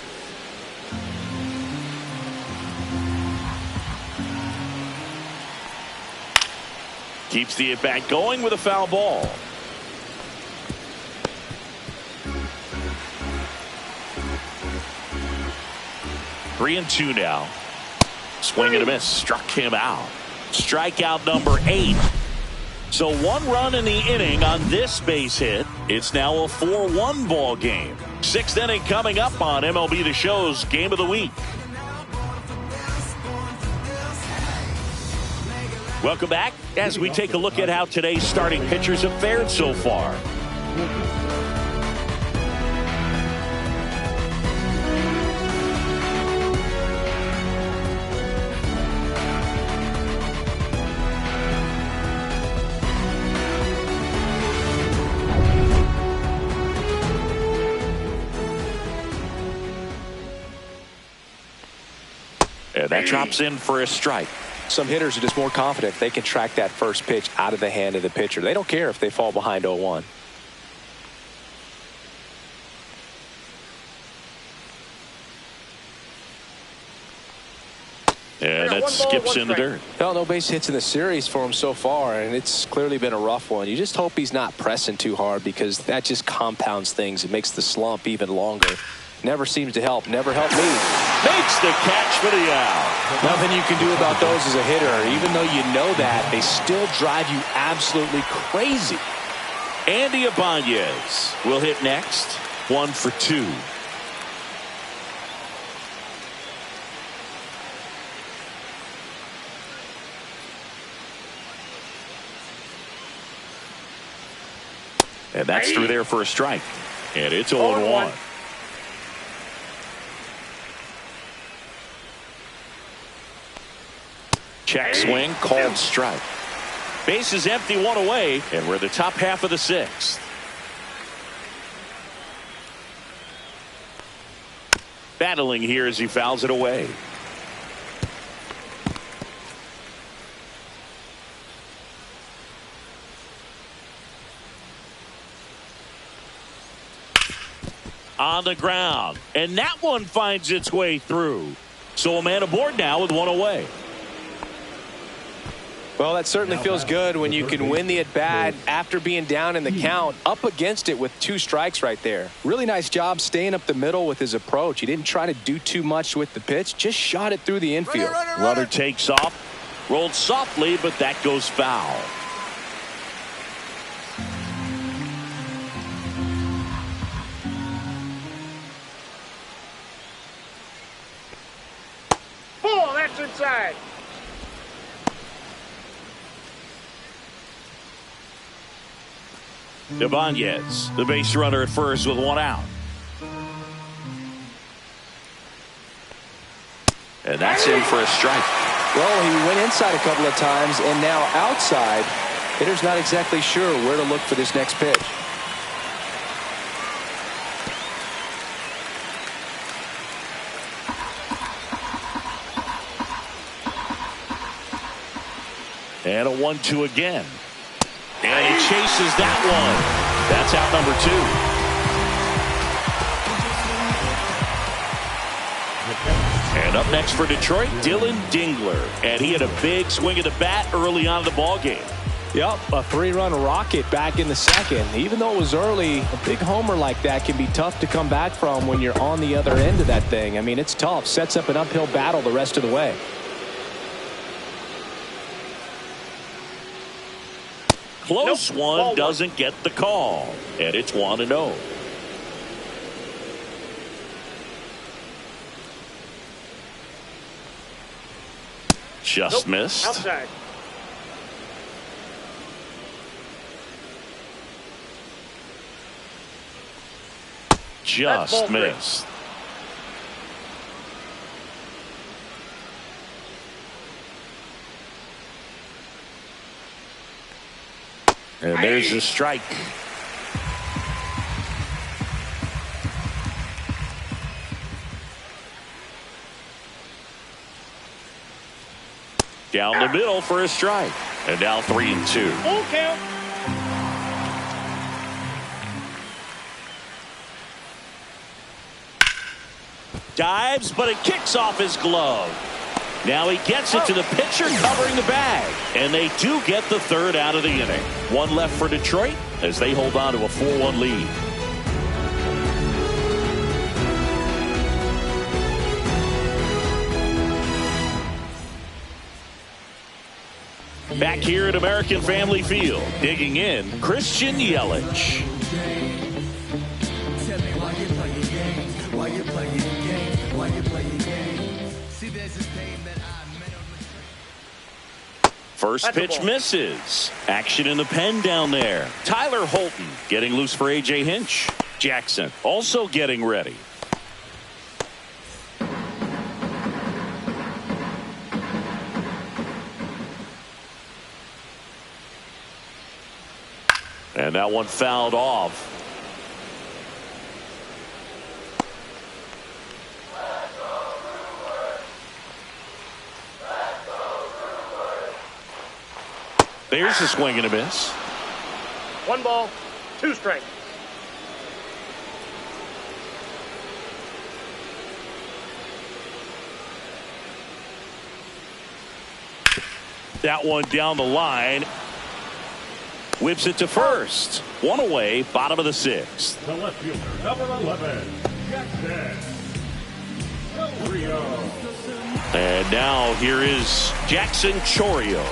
Keeps the at-bat going with a foul ball. Three and two now. Swing and a miss. Struck him out. Strikeout number 8. So 1 run in the inning on this base hit. It's now a 4-1 ball game. 6th inning coming up on MLB The Show's Game of the Week. Welcome back as we take a look at how today's starting pitchers have fared so far. And that drops in for a strike. Some hitters are just more confident if they can track that first pitch out of the hand of the pitcher. They don't care if they fall behind 0-1. And that 1 ball, skips 1 in the strike. dirt. Well, no base hits in the series for him so far, and it's clearly been a rough one. You just hope he's not pressing too hard because that just compounds things. It makes the slump even longer. Never seems to help. Never helped me. Makes the catch for the out. Nothing you can do about those as a hitter. Even though you know that, they still drive you absolutely crazy. Andy Ibanez will hit next. 1 for 2. And that's through there for a strike. And it's 0-1. Check swing, called strike. Base is empty, 1 away, and we're the top half of the 6th. Battling here as he fouls it away. On the ground, and that one finds its way through. So a man aboard now with 1 away. Well, that certainly feels good when you can win the at-bat after being down in the count, up against it with 2 strikes right there. Really nice job staying up the middle with his approach. He didn't try to do too much with the pitch, just shot it through the infield. Runner takes off, rolled softly, but that goes foul. Ball, that's inside. Ibanez, the base runner at first with 1 out. And that's in for a strike. Well, he went inside a couple of times, and now outside. Hitter's not exactly sure where to look for this next pitch. And a 1-2 again. And he chases that one. That's out number 2. And up next for Detroit, Dylan Dingler. And he had a big swing of the bat early on in the ballgame. Yep, a three-run rocket back in the second. Even though it was early, a big homer like that can be tough to come back from when you're on the other end of that thing. I mean, it's tough. Sets up an uphill battle the rest of the way. Close one doesn't get the call. And it's 1-0. Just missed. Outside. Just missed. And there's a strike. Down the middle for a strike. And now 3-2. Full count. Dives, but it kicks off his glove. Now he gets it to the pitcher covering the bag. And they do get the third out of the inning. One left for Detroit as they hold on to a 4-1 lead. Back here at American Family Field, digging in, Christian Yelich. First pitch misses. Action in the pen down there. Tyler Holton getting loose for A.J. Hinch. Jackson also getting ready. And that one fouled off. There's a swing and a miss. 1 ball, 2 strikes. That one down the line. Whips it to first. One away, bottom of the 6th. The left fielder, number 11, Jackson Chourio. And now here is Jackson Chourio.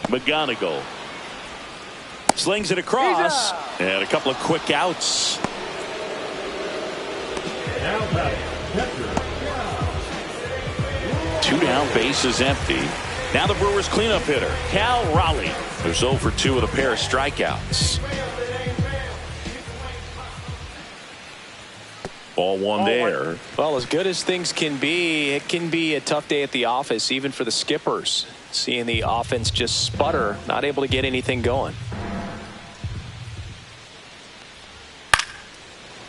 McGonigal slings it across, and a couple of quick outs. Now batting, catcher. 2 down, bases empty. Now the Brewers cleanup hitter, Cal Raleigh, who's 0 for 2 with a pair of strikeouts. Ball one there. Well, as good as things can be, it can be a tough day at the office, even for the skippers. Seeing the offense just sputter, not able to get anything going.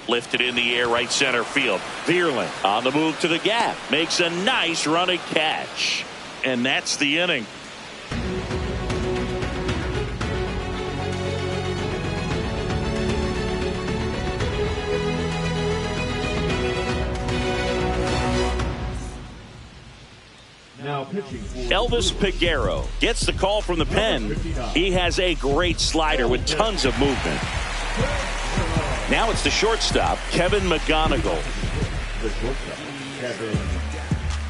Lifted in the air, right center field. Vierling on the move to the gap. Makes a nice running catch. And that's the inning. Now pitching for Elvis Peguero gets the call from the pen. He has a great slider with tons of movement. Now it's the shortstop, Kevin McGonigal. the shortstop, Kevin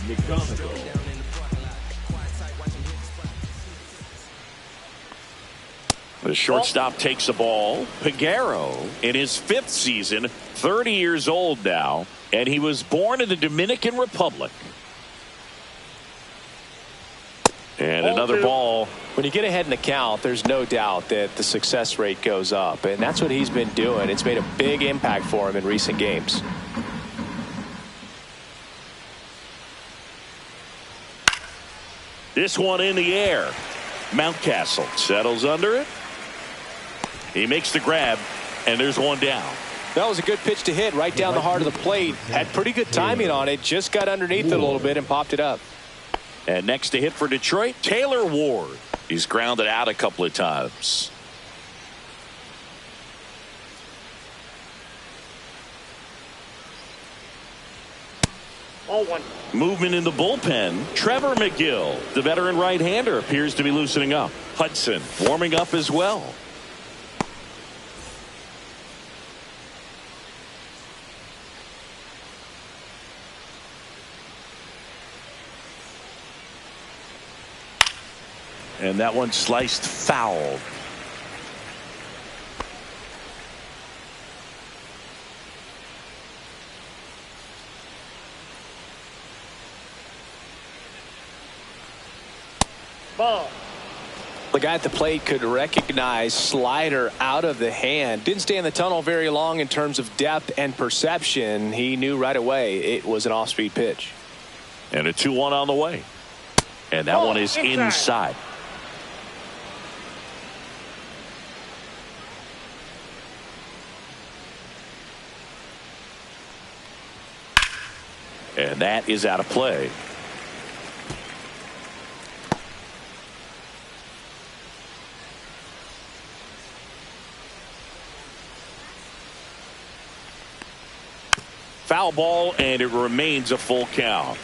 McGonigal. The shortstop takes the ball. Peguero in his 5th season, 30 years old now, and he was born in the Dominican Republic. And another ball. When you get ahead in the count, there's no doubt that the success rate goes up, and that's what he's been doing. It's made a big impact for him in recent games. This one in the air. Mountcastle settles under it. He makes the grab, and there's one down. That was a good pitch to hit right down the heart of the plate. Had pretty good timing on it. Just got underneath it a little bit and popped it up. And next to hit for Detroit, Taylor Ward. He's grounded out a couple of times. All one. Movement in the bullpen. Trevor McGill, the veteran right-hander, appears to be loosening up. Hudson warming up as well. And that one sliced foul. Ball. The guy at the plate could recognize slider out of the hand. Didn't stay in the tunnel very long in terms of depth and perception. He knew right away it was an off-speed pitch. And a 2-1 on the way. And that one is inside. And that is out of play. Foul ball, and it remains a full count.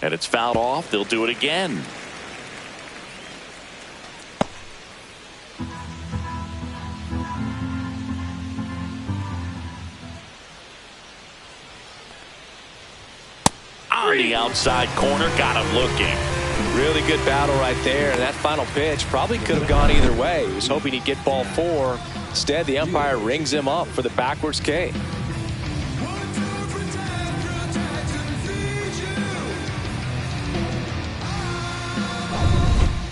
And it's fouled off. They'll do it again. On the outside corner, got him looking. Really good battle right there. And that final pitch probably could have gone either way. He was hoping he'd get ball 4. Instead, the umpire rings him up for the backwards K.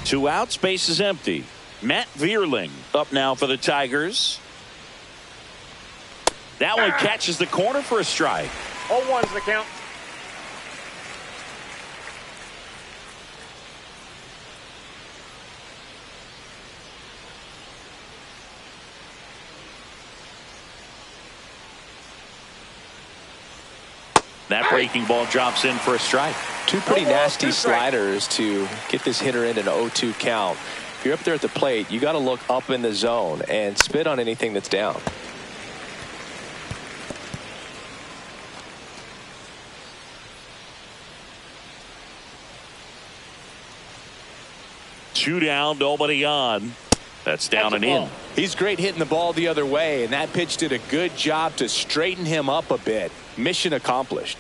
Two outs, base is empty. Matt Vierling up now for the Tigers. That one catches the corner for a strike. 0-1's the count. That breaking ball drops in for a strike. Two pretty nasty sliders to get this hitter in an 0-2 count. If you're up there at the plate, you got to look up in the zone and spit on anything that's down. Two down, nobody on. That's down and in. He's great hitting the ball the other way, and that pitch did a good job to straighten him up a bit. Mission accomplished.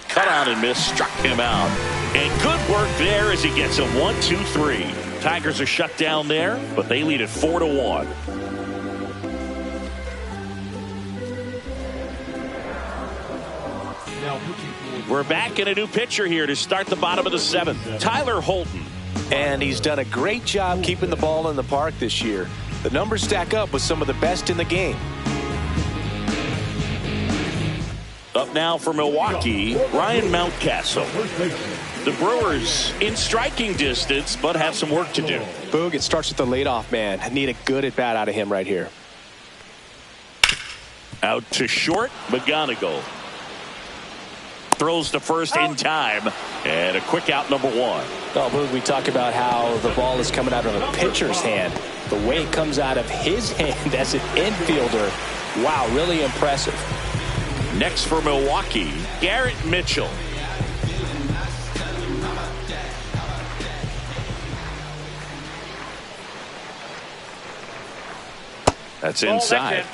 Cut on and miss, struck him out. And good work there as he gets a 1-2-3. Tigers are shut down there, but they lead it 4-1. We're back in a new pitcher here to start the bottom of the 7th. Tyler Holton. And he's done a great job keeping the ball in the park this year. The numbers stack up with some of the best in the game. Up now for Milwaukee, Ryan Mountcastle. The Brewers in striking distance, but have some work to do. Boog, it starts with the leadoff man. I need a good at-bat out of him right here. Out to short, McGonigal. Throws to first in time, and a quick out, number 1. Oh, Boog, we talk about how the ball is coming out of a pitcher's hand. The way it comes out of his hand as an infielder, wow, really impressive. Next for Milwaukee, Garrett Mitchell. That's inside.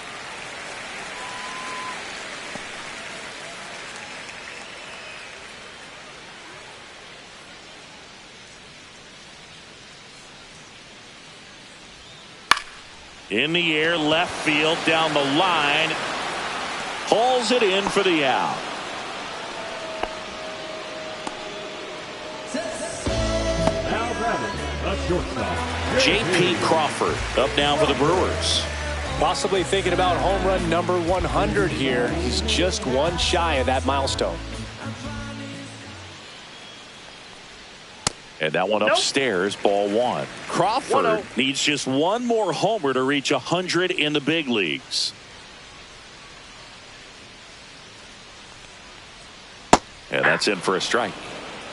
In the air, left field, down the line. Hauls it in for the out. Al Bradley, a shortstop. J.P. Crawford up now for the Brewers. Possibly thinking about home run number 100 here. He's just one shy of that milestone. And that one upstairs, ball 1. Crawford 1-0. needs just one more homer to reach 100 in the big leagues. And that's in for a strike.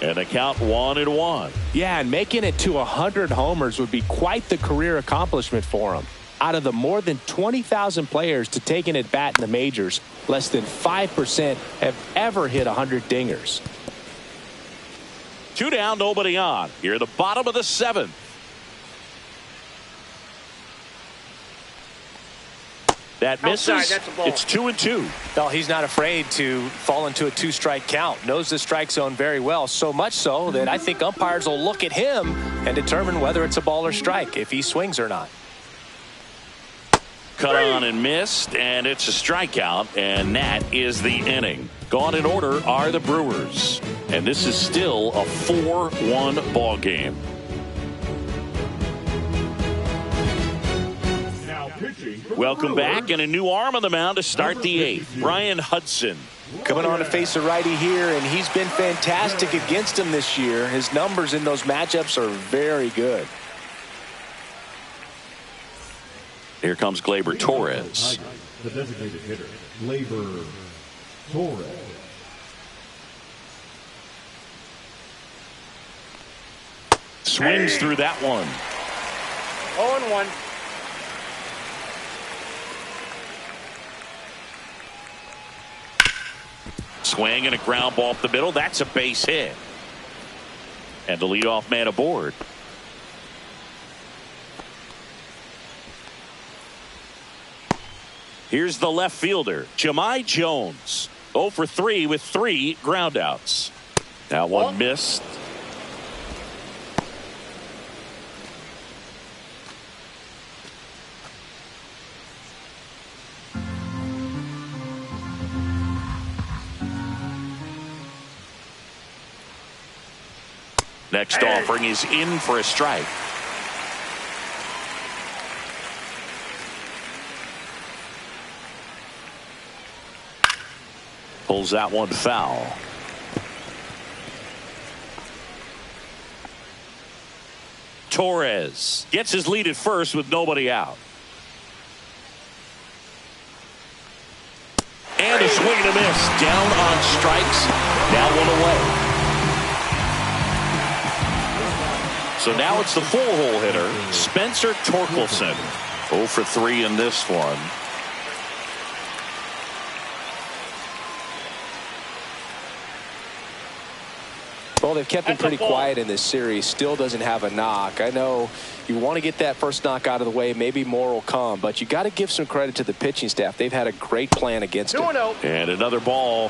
And the count 1-1. Yeah, and making it to 100 homers would be quite the career accomplishment for him. Out of the more than 20,000 players to take an at-bat in the majors, less than 5% have ever hit 100 dingers. 2 down, nobody on. Here at the bottom of the 7th. That misses. Outside, that's a ball. It's 2-2. Well, he's not afraid to fall into a 2-strike count. Knows the strike zone very well. So much so that I think umpires will look at him and determine whether it's a ball or strike, if he swings or not. Cut on and missed, and it's a strikeout, and that is the inning. Gone in order are the Brewers, and this is still a 4-1 ball game. Welcome back, and a new arm on the mound to start the 8th. Brian Hudson. Coming on to face a righty here, and he's been fantastic against him this year. His numbers in those matchups are very good. Here comes Gleyber Torres. The designated hitter, Gleyber Torres. Swings through that one. 0-1. Swing and a ground ball up the middle. That's a base hit. And the leadoff man aboard. Here's the left fielder, Jahmai Jones. 0 for 3 with 3 groundouts. That one missed. Next offering is in for a strike. Pulls that one foul. Torres gets his lead at first with nobody out. And a swing and a miss. Down on strikes. Now one away. So now it's the full hole hitter, Spencer Torkelson. 0 for 3 in this one. Well, they've kept him pretty quiet in this series. Still doesn't have a knock. I know you want to get that first knock out of the way. Maybe more will come, but you got to give some credit to the pitching staff. They've had a great plan against him. And another ball.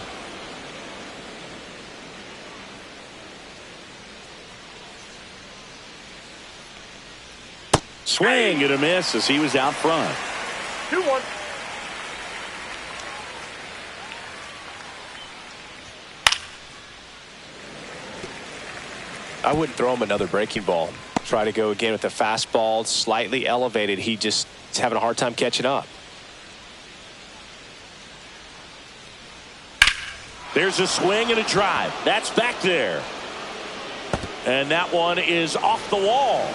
Swing and a miss as he was out front. 2-1. I wouldn't throw him another breaking ball. Try to go again with the fastball, slightly elevated. He just is having a hard time catching up. There's a swing and a drive. That's back there. And that one is off the wall.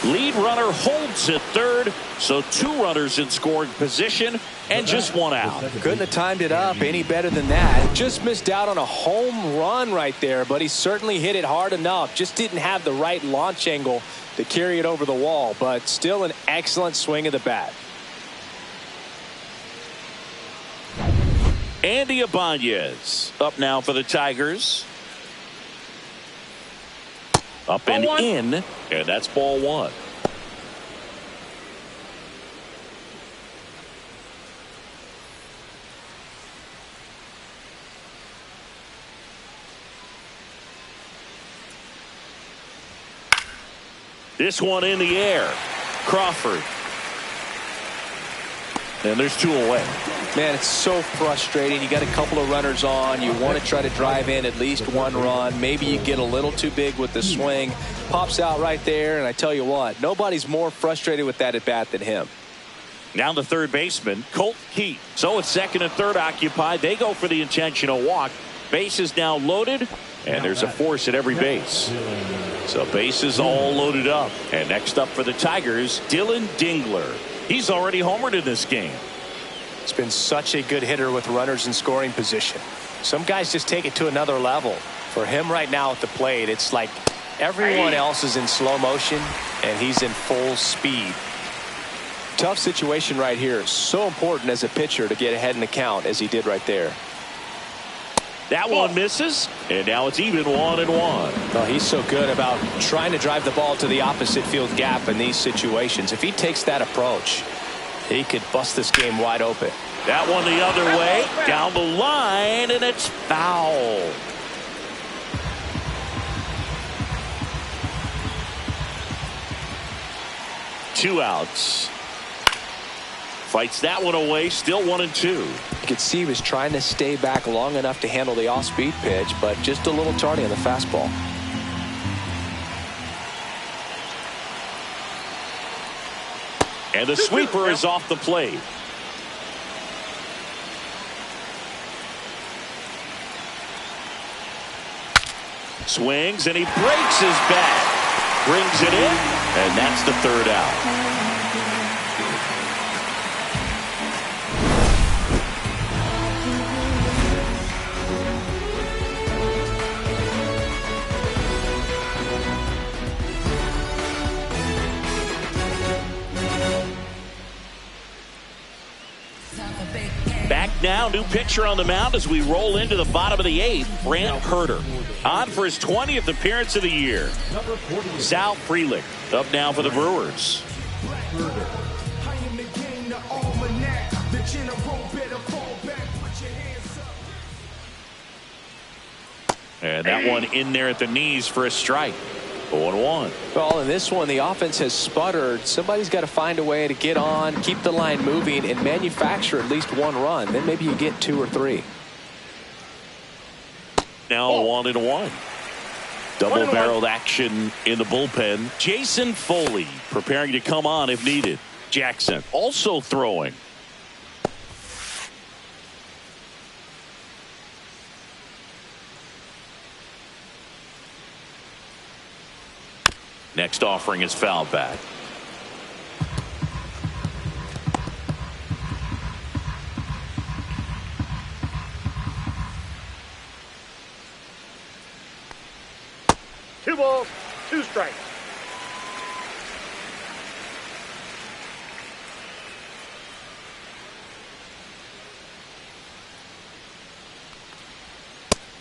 Lead runner holds at third, so 2 runners in scoring position and just 1 out. Couldn't have timed it up any better than that. Just missed out on a home run right there, but he certainly hit it hard enough. Just didn't have the right launch angle to carry it over the wall, but still an excellent swing of the bat. Andy Ibanez up now for the Tigers. Up and in, and that's ball 1. This one in the air. Crawford. And there's 2 away. Man, it's so frustrating. You got a couple of runners on. You want to try to drive in at least 1 run. Maybe you get a little too big with the swing. Pops out right there, and I tell you what, nobody's more frustrated with that at bat than him. Now the third baseman, Colt Keith. So it's second and third occupied. They go for the intentional walk. Base is now loaded, and there's a force at every base. So bases all loaded up. And next up for the Tigers, Dylan Dingler. He's already homered in this game. He's been such a good hitter with runners in scoring position. Some guys just take it to another level. For him right now at the plate, it's like everyone else is in slow motion and he's in full speed. Tough situation right here. So important as a pitcher to get ahead in the count as he did right there. That one misses, and now it's even 1-1. Well, he's so good about trying to drive the ball to the opposite field gap in these situations. If he takes that approach, he could bust this game wide open. That one the other way, down the line, and it's foul. Two outs. Fights that one away, still 1-2. You could see he was trying to stay back long enough to handle the off-speed pitch, but just a little tardy on the fastball. And the sweeper is off the plate. Swings, and he breaks his bat. Brings it in, and that's the third out. Back now, new pitcher on the mound as we roll into the bottom of the eighth. Brant Hurter on for his 20th appearance of the year. Sal Frelick up now for the Brewers. And that one in there at the knees for a strike. 0-1. Well, in this one, the offense has sputtered. Somebody's got to find a way to get on, keep the line moving, and manufacture at least one run. Then maybe you get 2 or 3. Now 1-1. Double-barreled action in the bullpen. Jason Foley preparing to come on if needed. Jackson also throwing. Next offering is foul back. Two balls, 2 strikes.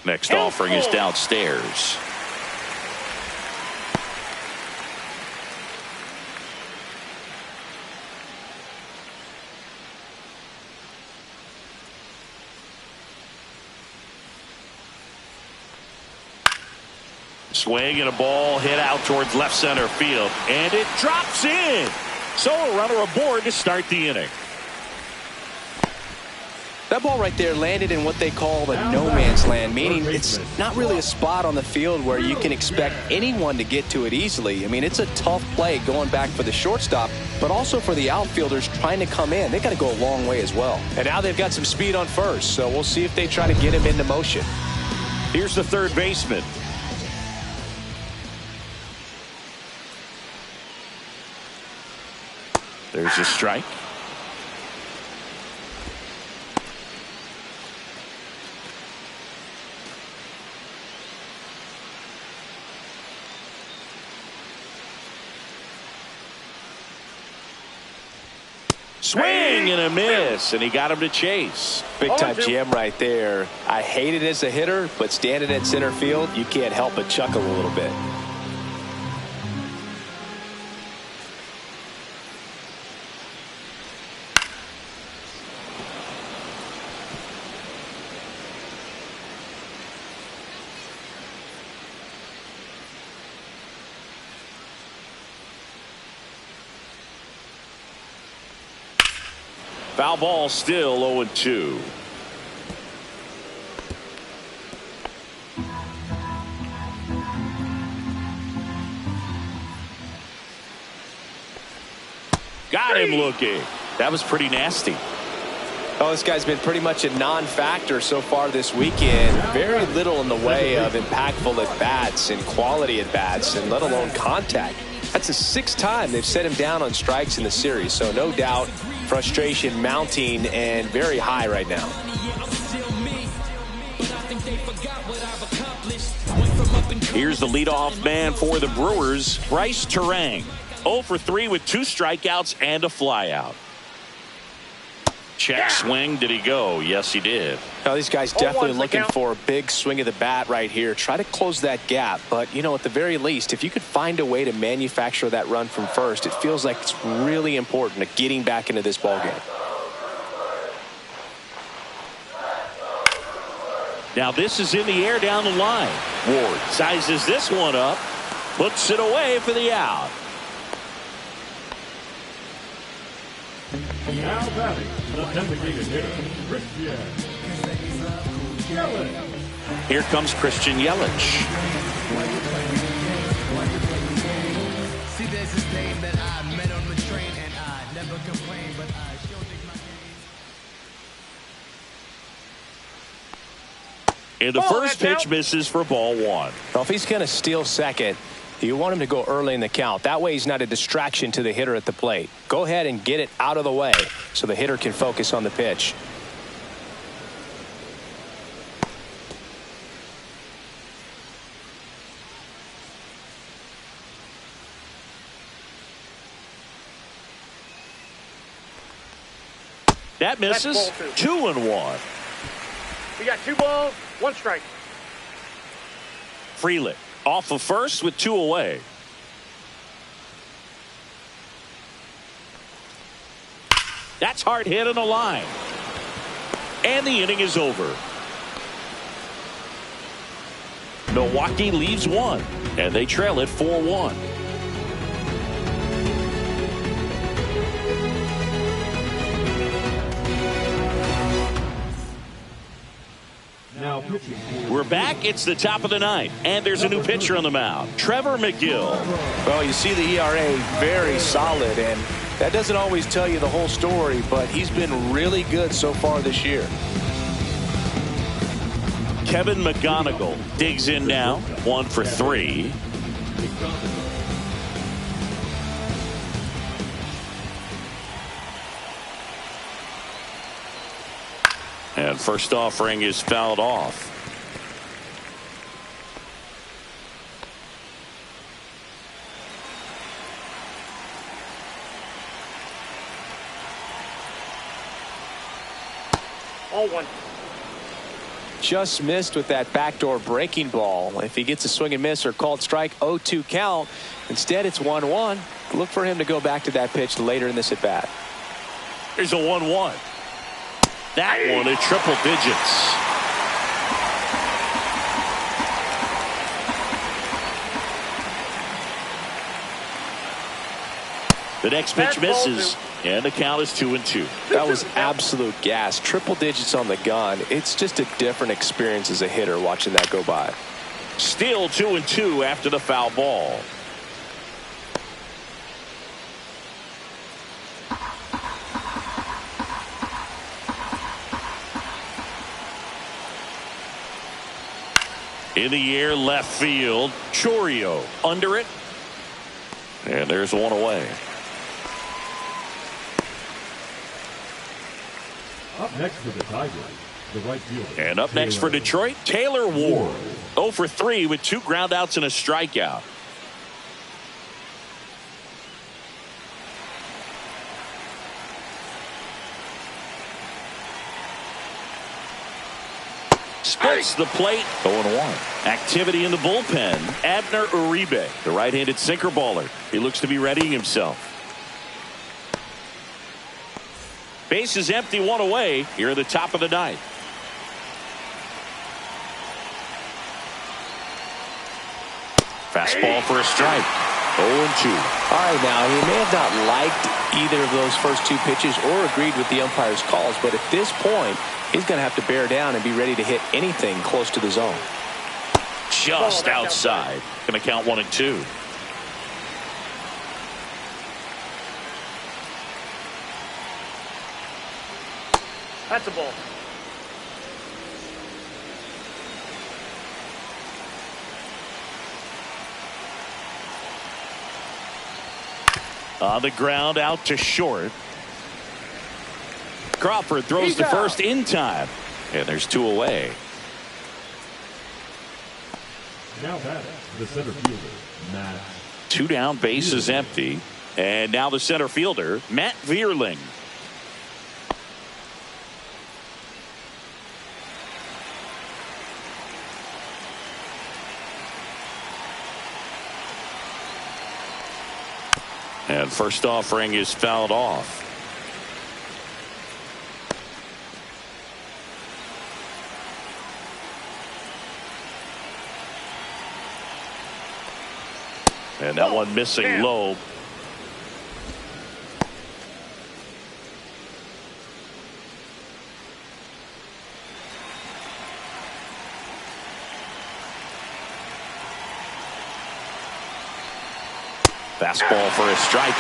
Next offering is downstairs. Swing and a ball hit out towards left center field, and it drops in. So a runner aboard to start the inning. That ball right there landed in what they call the no man's land, meaning it's not really a spot on the field where you can expect anyone to get to it easily. I mean, it's a tough play going back for the shortstop, but also for the outfielders trying to come in. They got to go a long way as well. And now they've got some speed on first, so we'll see if they try to get him into motion. Here's the third baseman. There's a strike. Swing and a miss, and he got him to chase. Big time jam right there. I hate it as a hitter, but standing at center field, you can't help but chuckle a little bit. Foul ball, still 0-2. Got him looking. That was pretty nasty. Oh, this guy's been pretty much a non-factor so far this weekend. Very little in the way of impactful at-bats and quality at-bats, and let alone contact. That's the 6th time they've set him down on strikes in the series, so no doubt Frustration mounting and very high right now. Here's the leadoff man for the Brewers, Bryce Turang. 0 for 3 with 2 strikeouts and a flyout. Check swing. Did he go? Yes, he did. Now, these guys definitely looking for a big swing of the bat right here. Try to close that gap. But, you know, at the very least, if you could find a way to manufacture that run from first, it feels like it's really important to getting back into this ballgame. Now this is in the air down the line. Ward sizes this one up, puts it away for the out. Now batting, the designated hitter, Christian Yelich. Here comes Christian Yelich. See, there's this name that I met on the train, and I never complain, but I sure think my game. And the first pitch misses for ball 1. Well, if he's going to steal second, you want him to go early in the count. That way he's not a distraction to the hitter at the plate. Go ahead and get it out of the way so the hitter can focus on the pitch. That misses. 2-1. We got 2 balls, 1 strike. Frelick off of first with 2 away. That's hard hit on the line. And the inning is over. Milwaukee leaves 1, and they trail it 4-1. Now pitching. We're back. It's the top of the 9th, and there's a new pitcher on the mound, Trevor McGill. Well, you see the ERA very solid, and that doesn't always tell you the whole story, but he's been really good so far this year. Kevin McGonigal digs in now, 1 for 3. And first offering is fouled off. All 1. Just missed with that backdoor breaking ball. If he gets a swing and miss or called strike, 0-2 count. Instead, it's 1-1. Look for him to go back to that pitch later in this at bat. Here's a 1-1. That one at triple digits. The next pitch misses, and the count is 2-2. That was absolute gas. Triple digits on the gun. It's just a different experience as a hitter watching that go by. Still 2-2 after the foul ball. In the air, left field. Chourio under it. And there's 1 away. Up next for the Tigers, the right fielder. And up next for Detroit, Taylor Ward. 0 for 3 with 2 groundouts and a strikeout. Splits the plate. 0-1. Activity in the bullpen. Abner Uribe, the right-handed sinker baller. He looks to be readying himself. Base is empty, 1 away here at the top of the 9th. Fastball for a strike. 0-2. All right, now, he may have not liked either of those first 2 pitches or agreed with the umpire's calls, but at this point, he's going to have to bear down and be ready to hit anything close to the zone. Just outside. Going to count 1 and 2. That's a ball. On the ground, out to short. Crawford throws to first in time. And there's 2 away. Now batting, the center fielder, Matt. 2 down, base is empty. And now the center fielder, Matt Vierling. And first offering is fouled off. And that one missing low. Fastball for a strike.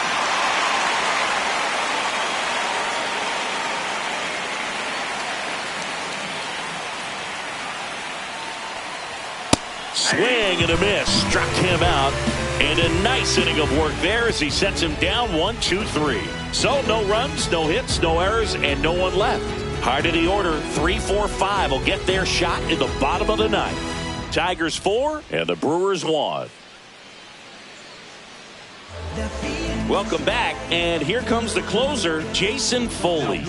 Swing and a miss. Struck him out. And a nice inning of work there as he sets him down 1-2-3. So no runs, no hits, no errors, and no one left. Hard in the order, 3-4-5 will get their shot in the bottom of the ninth. Tigers 4 and the Brewers 1. Welcome back, and here comes the closer, Jason Foley.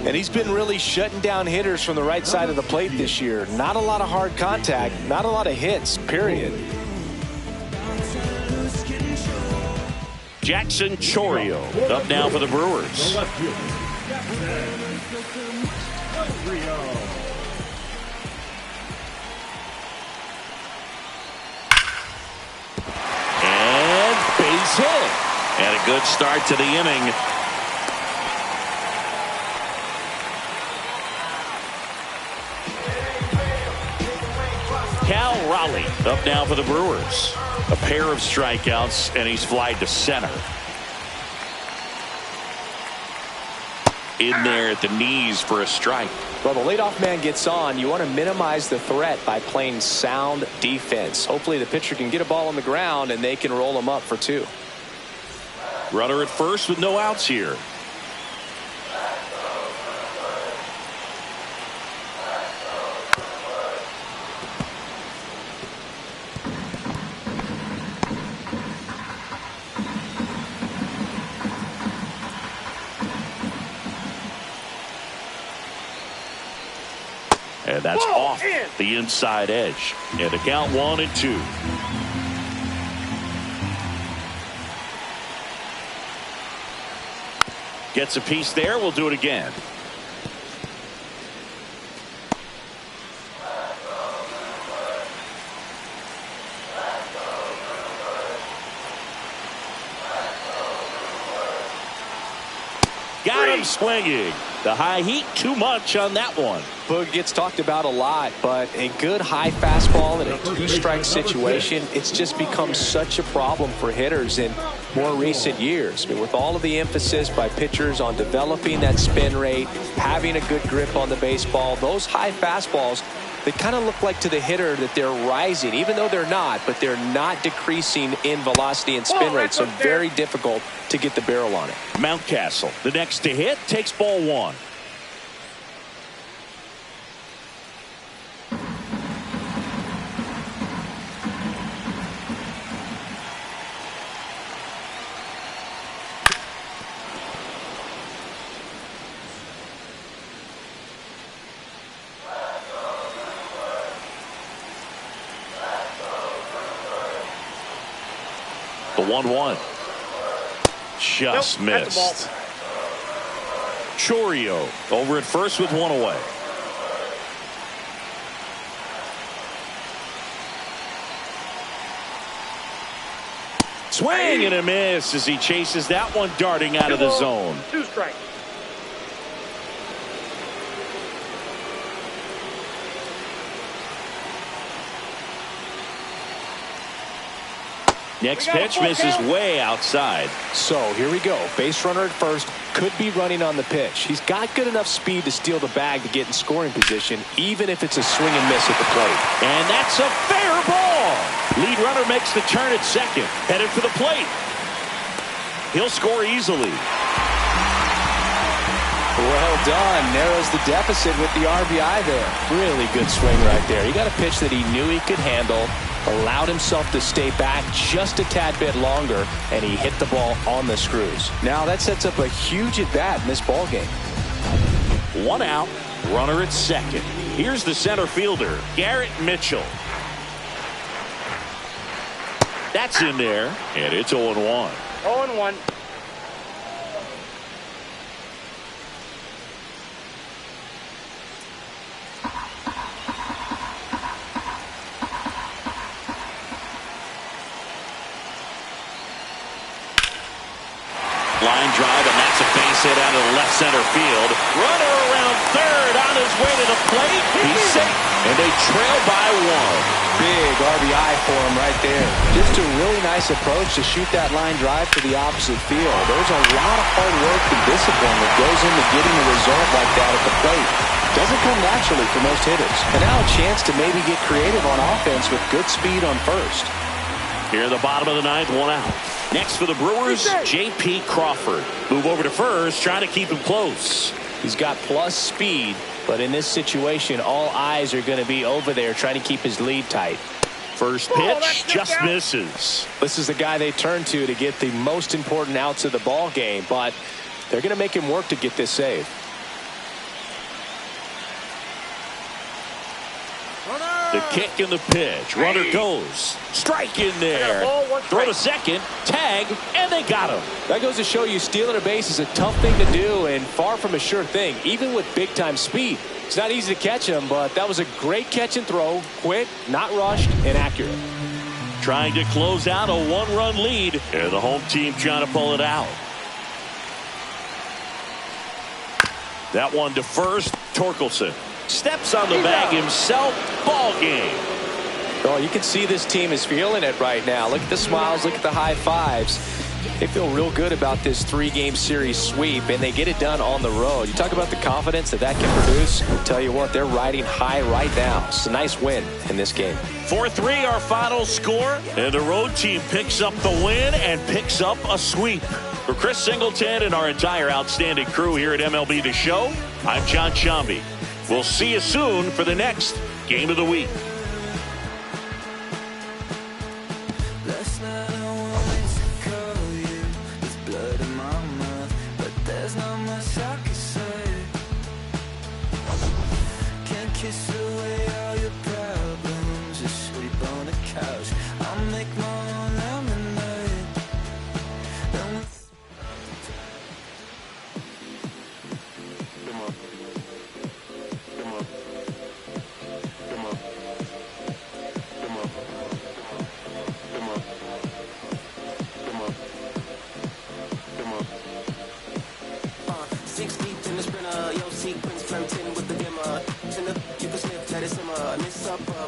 And he's been really shutting down hitters from the right side of the plate this year. Not a lot of hard contact, not a lot of hits, period. Jackson Chourio up now for the Brewers. And base hit. And a good start to the inning. Cal Raleigh up now for the Brewers. A pair of strikeouts, and he's flied to center. In there at the knees for a strike. Well, the leadoff man gets on. You want to minimize the threat by playing sound defense. Hopefully the pitcher can get a ball on the ground and they can roll him up for 2. Runner at first with no outs here. And that's off the inside edge. And the count 1-2. Gets a piece there. We'll do it again. Got him swinging. The high heat, too much on that one. Boog gets talked about a lot, but a good high fastball in a 2-strike situation, it's just become such a problem for hitters in more recent years. I mean, with all of the emphasis by pitchers on developing that spin rate, having a good grip on the baseball, those high fastballs, they kind of look like to the hitter that they're rising, even though they're not, but they're not decreasing in velocity and spin rate, so very difficult to get the barrel on it. Mountcastle, the next to hit, takes ball 1. The 1-1. Just missed. Chourio over at first with 1 away. Swing and a miss as he chases that one darting out of the zone. 2 strikes. Next pitch misses way outside. So here we go. Base runner at first, could be running on the pitch. He's got good enough speed to steal the bag to get in scoring position, even if it's a swing and miss at the plate. And that's a fair ball. Lead runner makes the turn at second, headed for the plate. He'll score easily. Well, Well done. Narrows the deficit with the RBI there. Really good swing right there. He got a pitch that he knew he could handle, allowed himself to stay back just a tad bit longer, and he hit the ball on the screws. Now that sets up a huge at-bat in this ball game. 1 out, runner at second. Here's the center fielder, Garrett Mitchell. That's in there, and it's 0-1. 0-1. Line drive, and that's a base hit out of the left center field. Runner around third on his way to the plate. He's safe, and they trail by 1. Big RBI for him right there. Just a really nice approach to shoot that line drive to the opposite field. There's a lot of hard work and discipline that goes into getting a result like that at the plate. Doesn't come naturally for most hitters. And now a chance to maybe get creative on offense with good speed on first. Here in the bottom of the 9th, 1 out. Next for the Brewers, J.P. Crawford. Move over to first, trying to keep him close. He's got plus speed, but in this situation, all eyes are going to be over there trying to keep his lead tight. First pitch just misses. This is the guy they turn to get the most important outs of the ball game, but they're going to make him work to get this save. The kick and the pitch. Runner goes. Strike in there. Throw to second. Tag. And they got him. That goes to show you stealing a base is a tough thing to do and far from a sure thing, even with big-time speed. It's not easy to catch him, but that was a great catch and throw. Quick, not rushed, and accurate. Trying to close out a 1-run lead. And the home team trying to pull it out. That one to first. Torkelson steps on the bag himself. Ball game. Oh, you can see this team is feeling it right now. Look at the smiles. Look at the high fives. They feel real good about this 3-game series sweep, and they get it done on the road. You talk about the confidence that can produce. I'll tell you what, they're riding high right now. It's a nice win in this game. 4-3 our final score, and the road team picks up the win and picks up a sweep. For Chris Singleton and our entire outstanding crew here at MLB The Show, I'm John Sciambi. We'll see you soon for the next Game of the Week.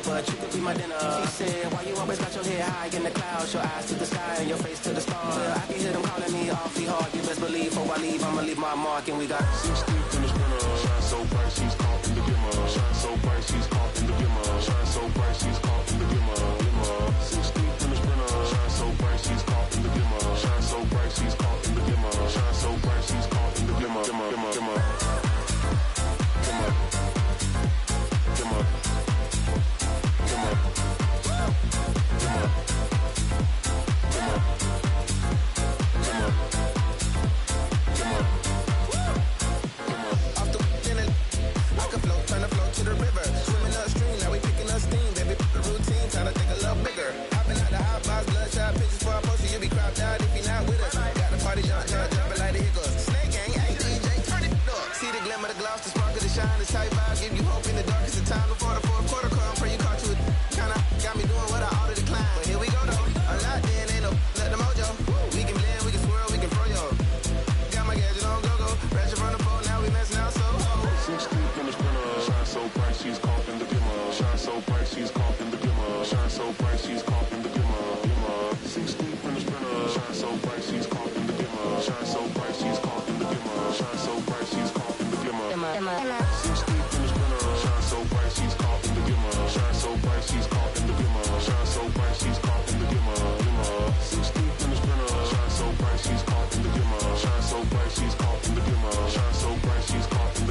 But you could be my dinner. She said, why you always got your head high in the clouds, your eyes to the sky and your face to the stars? I can hear them calling me awfully hard. You best believe before I leave, I'ma leave my mark. And we got 6 deep in the spinner. Shine so bright, she's caught in the glimmer. Shine so bright, she's caught in the glimmer. Shine so bright, she's caught in the glimmer. 6 deep in the spinner. Shine so bright, she's caught in the glimmer. Shine so bright, she's caught in the glimmer. Shine so bright, she's caught in the glimmer. Shine so bright, she's caught in the glimmer. Shine so bright, she's caught in the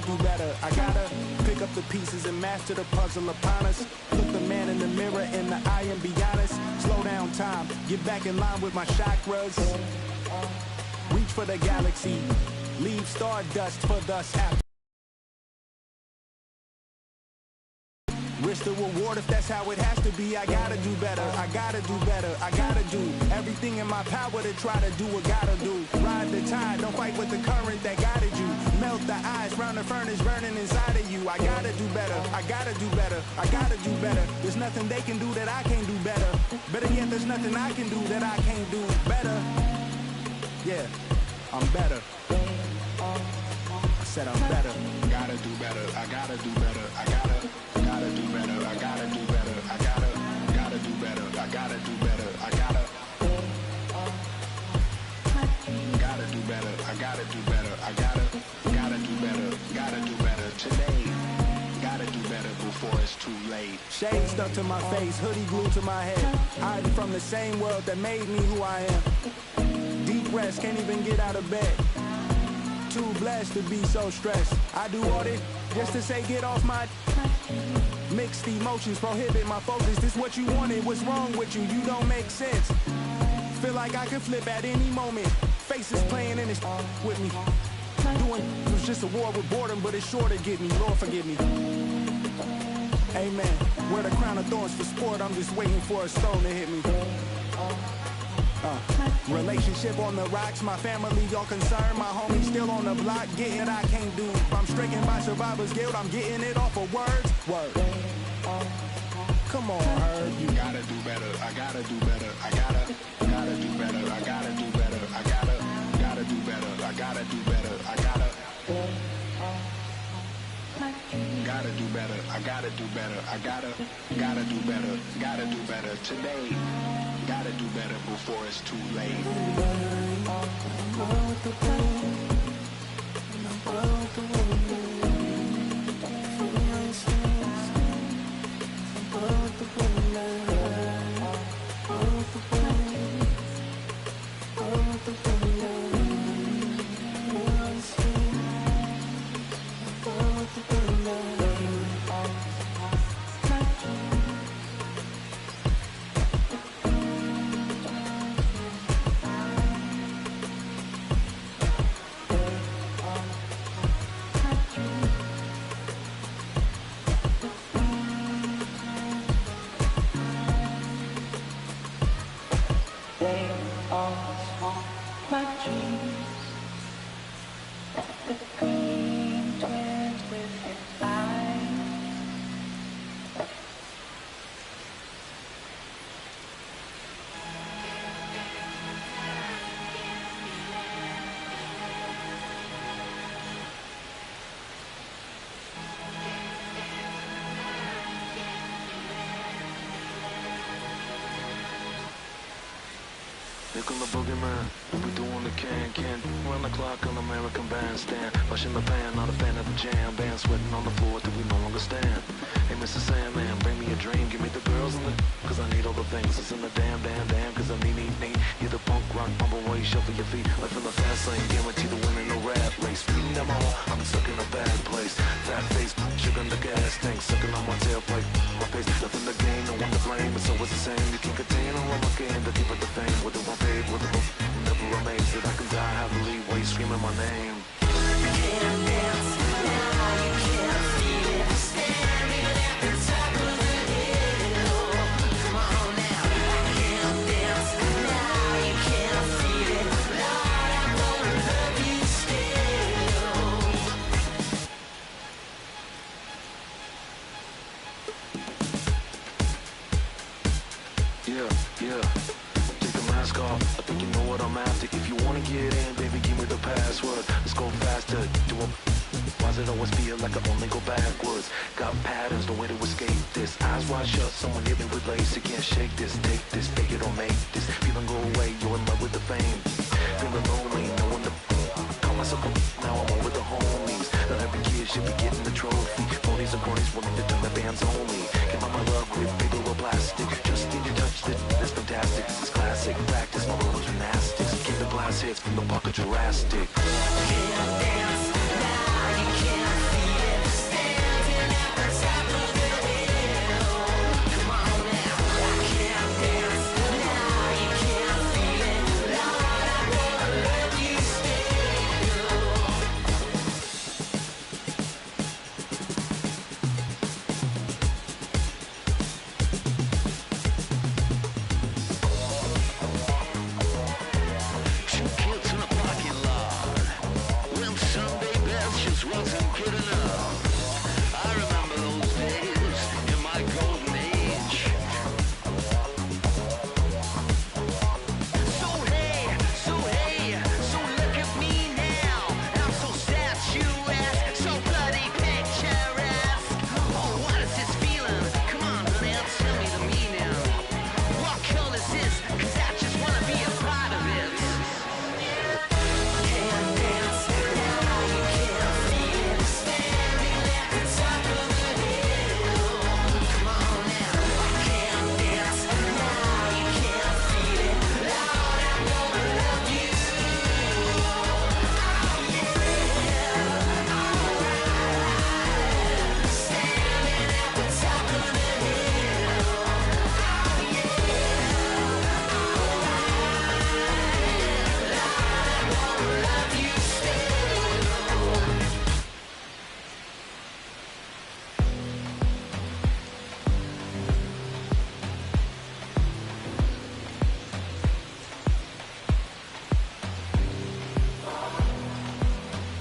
Do better. I gotta pick up the pieces and master the puzzle upon us. Look the man in the mirror in the eye and be honest. Slow down time, get back in line with my chakras. Reach for the galaxy, leave stardust for dust after. Risk the reward if that's how it has to be. I gotta do better, I gotta do better, I gotta do everything in my power to try to do what gotta do. Ride the tide, don't fight with the current that guided you. Melt the ice round the furnace burning inside of you. I gotta do better, I gotta do better, I gotta do better. There's nothing they can do that I can't do better. Better yet, there's nothing I can do that I can't do better. Yeah, I'm better. I said I'm better. Gotta do better, I gotta do better, I gotta do better, I gotta do better, I gotta do better, I gotta do better, I gotta do better, I gotta do better, I gotta do better today. Gotta do better before it's too late. Shade stuck to my face, hoodie glued to my head. Hiding from the same world that made me who I am. Deep rest, can't even get out of bed. Too blessed to be so stressed. I do all this just to say get off my. Mixed emotions prohibit my focus. This what you wanted, what's wrong with you? You don't make sense. Feel like I could flip at any moment. Faces playing in this with me. Doing it was just a war with boredom, but it's sure to get me. Lord forgive me. Amen. Wear the crown of thorns for sport. I'm just waiting for a stone to hit me. Relationship on the rocks, my family all concerned. My homies still on the block, getting I can't do. I'm stricken by survivor's guilt, I'm getting it off of words. Word. Come on, Herb. You gotta do better, I gotta do better, I gotta do better, I gotta do better, I gotta do better, I gotta do better, I gotta do better, I gotta do better, I gotta do better today. Gotta do better before it's too late. Here come the boogeyman, we doing the can, run the clock on American Bandstand, pushing the pan, not a fan of the jam, band sweating on the floor till we no longer stand. Hey Mr. Sandman, bring me a dream, give me the girls in the, cause I need all the things that's in the damn, cause I need, hear the punk rock, bumble while you shuffle your feet, like from the fast lane, guarantee to win in no rap race, feeding them all, I'm stuck in a bad place, fat face, sugar in the gas tank, sucking on my tailpipe, my pace, nothing to gain, no one to blame, it's always the same, you can't contain all of my game, to keep it the fame, with the one paid, with the most, never amazed that I can die happily while you screaming my name. You can't dance, now you can't feel it, standing at the top of the hill, come on now, I can't dance, now you can't feel it, Lord, I'm gonna love you still. off. I think you know what I'm after. If you wanna get in, baby, give me the password. Let's go faster. Why does it always feel like I only go backwards? Got patterns, no way to escape this. Eyes wide shut, someone hit me with lace. You can't shake this, take this, fake it or make this. Feeling go away, you're in love with the fame. Feeling lonely, no one to call myself a now I'm over the homies. Not every kid should be getting the trophy. Ponies and cronies wanting to turn the bands only. Give up my love with paper or plastic. Just need to touch it, it's fantastic. This is classic practice, my little gymnastics. Keep the blast hits from the park of Jurassic. Can't dance now, you can't feel it. Standing at the top of the hill. Come on now. I can't dance now, you can't feel it. Lord, I wanna let you still. Two kids in a parking lot. When Sunday best just wasn't good enough. I remember those days in my golden age. So hey, so look at me now. I'm so statuesque, so bloody picturesque. Oh, what is this feeling? Come on, honey, tell me the meaning. What color is this? 'Cause I just wanna be a part of it. Can't dance now, you can't feel it. Standing at the top of the hill. Come on now. I can't dance now, you can't feel it. Lord, I wanna love you. Standing at the top of the hill. Love you still.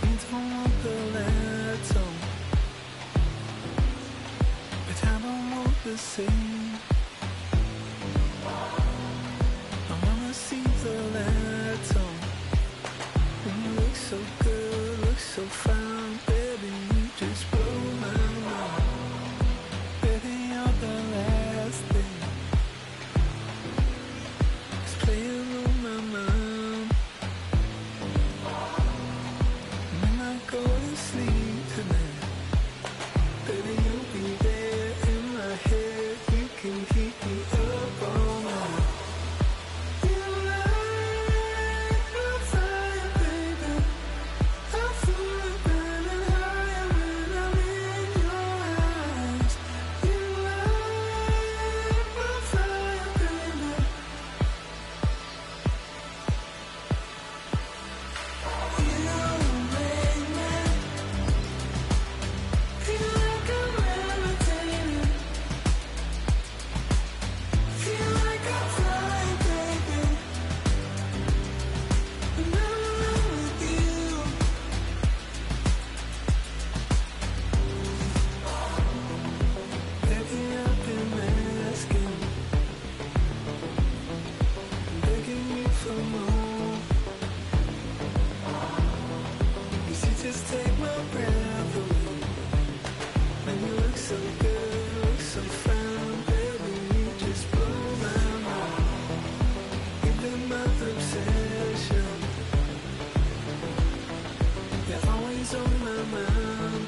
You don't want the letter, but I don't want the same. I wanna see the letter. You look so good, look so fine, baby. You just blow my mind. Baby, you're the last thing that's playing on my mind. When I go to sleep tonight, baby, you'll be there in my head. You can keep me up all night. You light my fire, baby. I feel it burning higher when I'm in your eyes. You light my fire, baby. You make me feel like I'm levitating. Feel like I'm flying, baby. When I'm alone with you. Baby, I've been asking, begging you for more. You should just take my breath away. When you look so good, look so fine, baby, you just blow my mind. You've been my obsession. You're always on my mind.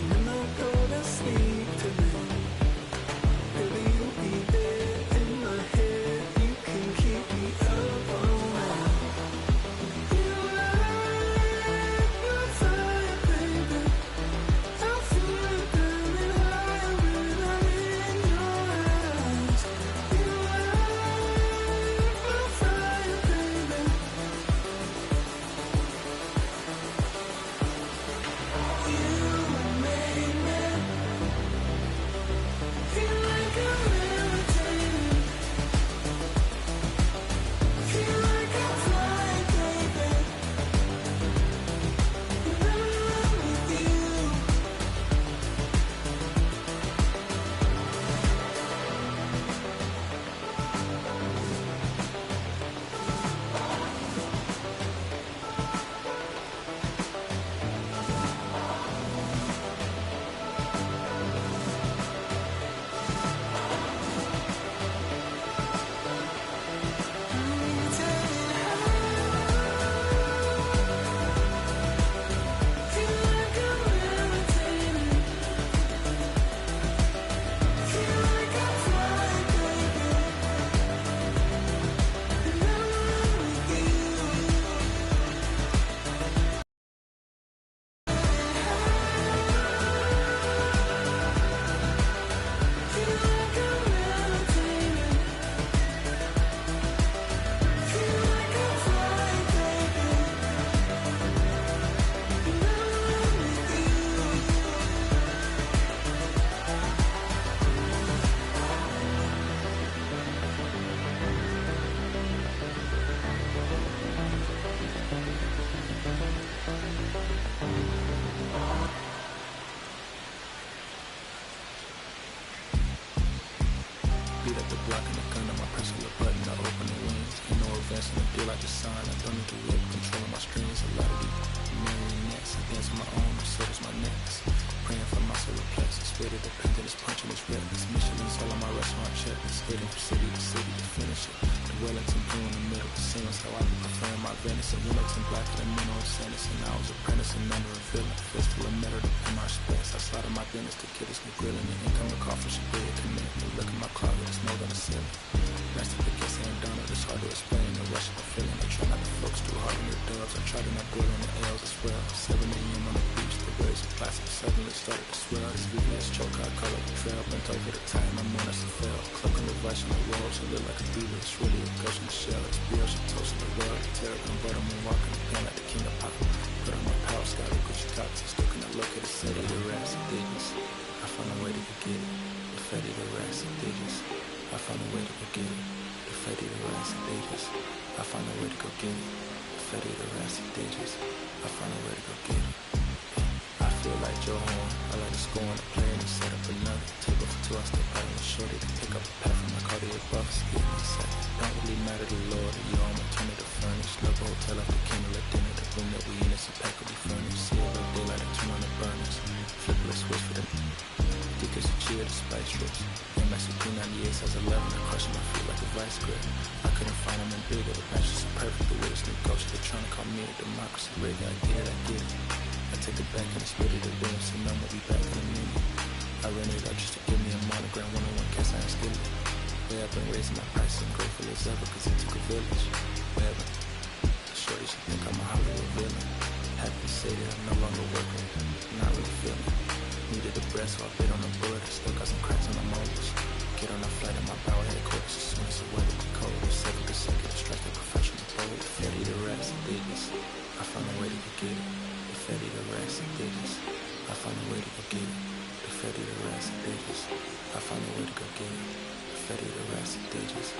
When I go to sleep tonight, baby, you'll be there in my head. You can keep me up all night. You light my fire, baby. I feel it burning higher when I'm in your eyes. You light pressing the gun on my pressing the button to open the wings. Ain't no advance in the deal, I just signed. I don't need to whip, controlling my strings. A lot of these marionettes, I dance on my own, so does my necks. Praying for my solar plexus, ready to dependent, it's punching, it's reckless. Michelin's all on my restaurant checklist, heading from city to city to finish it. The Wellington blue in the middle, seems how I be preferring my venison. Wellington black and the mineral of Sanderson. I was apprenticing under a villain, fistful of metal to pay my respects. I slaughter my business to kill this new grilling. The income to coffee should be a connect. The look in my closet, there's no on the ceiling. Master the guess and Donald, it's hard to explain. The rush of the feeling, I try not to focus too hard on your dubs. I try to not dwell on the L's as well. 7 a.m. on the beach, the waves of plastic suddenly started to swell. This weakness choke, I color the trail. Bent over the time, I'm on as a fell. Cloaking the vice on the road, so look like a diva. It's really a ghost in the shell. It's real, she toasting the world. Terror convert them and walking the pen like the king of pop. Put on my power, sky, the Gucci cops. I'm stuck in the look at the city, the rats and digits. I found a way to go get it. The fatty, the rats and digits. I found a way to go get it. The fatty, the rats and digits. I found a way to go get it. The fatty, the rats and digits. I found a way to go get it. I feel like Joe Horn. I like to score on the play and set up another. Table for two, I step out and shorty to pick up a path from my cardiac buffs. Get me set. Don't really matter to Lord. You all my turn to furnish. Love the hotel after candle at dinner. The room that we in is a pack will be furnished. See a little daylight and turn on the burners. Flip a switch for them. Deacons to cheer the spice strips. MX 398 has 11. I crush my feet like a vice grip. I couldn't find them in bigger. The bench is so perfect. The way this new ghost. They're trying to call me a democracy rig. I get it, I get it. I take it back and it's ready to live. So now we'll be back in a minute. I ran it up just to give me a monogram. One-on-one cast I ain't stealing. Way I've been raising my price and grateful as ever. Cause it took a village. Wherever. Shorty should think I'm a Hollywood villain. Happy to say that I'm no longer working. Not really feeling. Needed a breath, so I bit on the bullet. I still got some cracks on the moles. Get on a flight at my power headquarters as soon as the weather get cold. 7 consecutive strike the professional bowl. The fatty, the rats and digits. I found a way to go get it. The fatty, the rats and digits. I found a way to go get it. The fatty, the rats and digits. I found a way to go get it. The fatty, the rats and digits.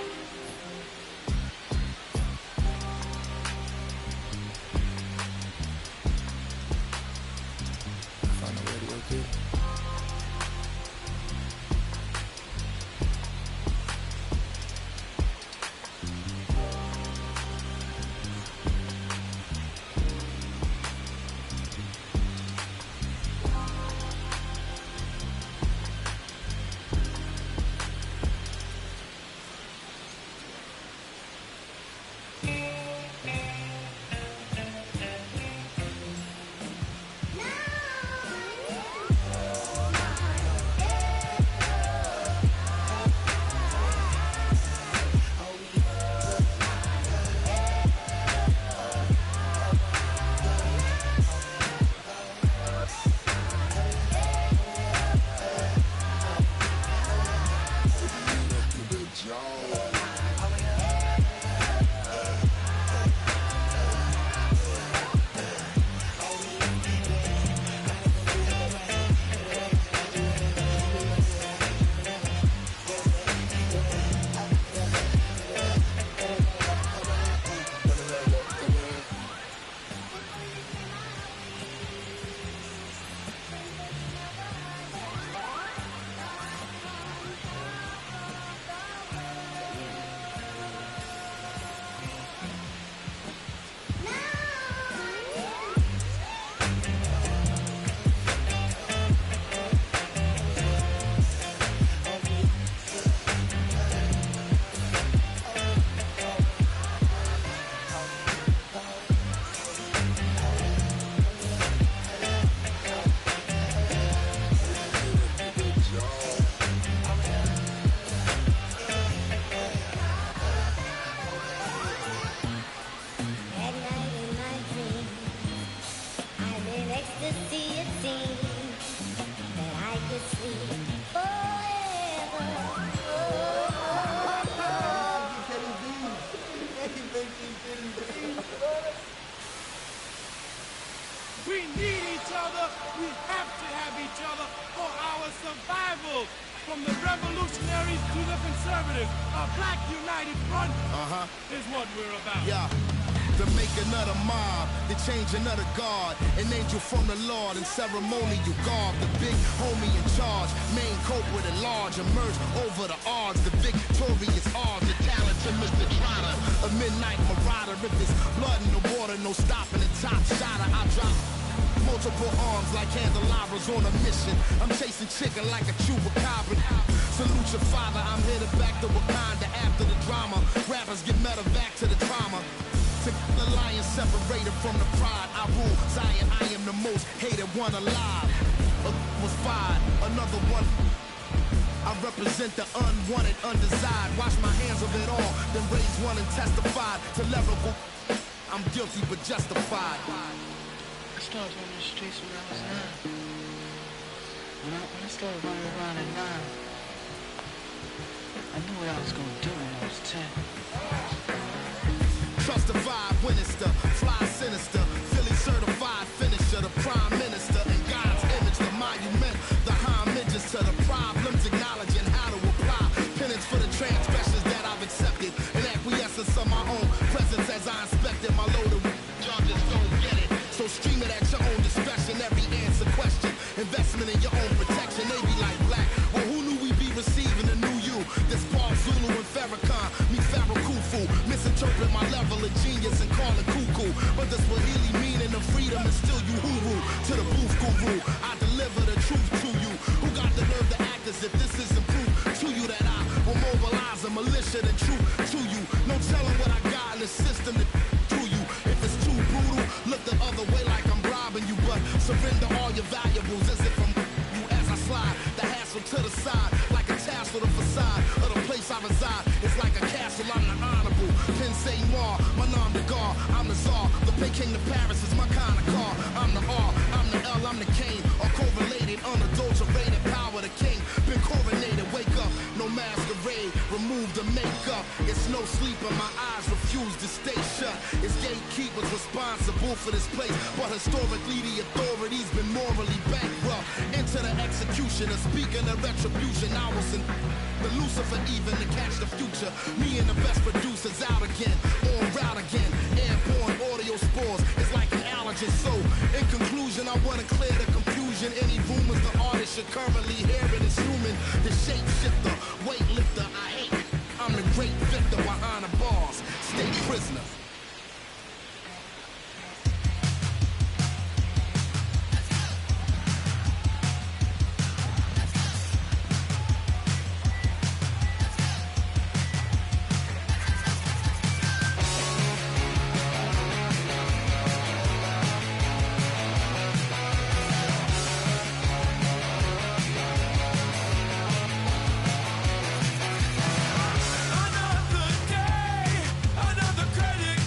We need each other. We have to have each other for our survival. From the revolutionaries to the conservatives, a black united front is what we're about. Yeah. to make another mob, to change another guard. An angel from the Lord in ceremonial garb. The big homie in charge, main culprit at large, emerge over the odds. The victorious odds, the talented Mr. Trotter, a midnight marauder. If it's blood in the water, no stopping the top shotter. I drop multiple arms like candelabras on a mission. I'm chasing chicken like a chupacabra. Salute your father, I'm headed back to Wakanda after the drama. Rappers get medevac to the trauma. To the lion separated from the pride. I rule Zion, I am the most hated one alive. Was fired, another one. I represent the unwanted, undesired. Wash my hands of it all, then raise one and testify to lyrical. I'm guilty but justified. I started on the streets when I was 9. When I started running around at 9, I knew what I was gonna do when I was 10. Justified, Winchester, fly sinister, Philly certified finisher, the prime minister, in God's image, the monument, the homages to the problems, acknowledging how to apply penance for the transgressions that I've accepted, and acquiescence of my own presence as I inspected my load of charges. Don't get it, so stream it at your own discretion. Every answer question, investment in your own protection. They be like black, well who knew we'd be receiving a new you? This Paul Zulu and Farrakhan, me Pharaoh Khufu, misinterpret my level of genius and call it cuckoo. But the Swahili meaning of freedom is still you huru. To the booth guru, I deliver the truth to you. Who got the nerve to act as if this isn't proof to you that I will mobilize a militia and truth to you? No telling what I got in the system to you. If it's too brutal, look the other way like I'm robbing you. But surrender all your valuables as if I'm you as I slide. The hassle to the side like a tassel, the facade of the place I reside. It's like a castle, I'm the honorable. Pensée Noir, my nom de guard, I'm the czar. The Peking to Paris is my kind of car. I'm the R, I'm the L, I'm the Kane. All correlated, unadulterated power, the king. Been coronated, wake up, no masquerade. Remove the makeup, it's no sleep and my eyes refuse to stay shut. It's gatekeepers responsible for this place, but historically the authorities been morally bankrupt. Into the executioner, speaking of retribution, I was in the Lucifer even to catch the future. Me and the best producers out again, on route again. Airborne audio spores, it's like an allergen. So, in conclusion, I wanna clear the confusion. Any rumors the artist you're currently hearing is human. The shapeshifter, weightlifter, I hate. I'm the great victor behind the bars, state prisoner. Another day, another credit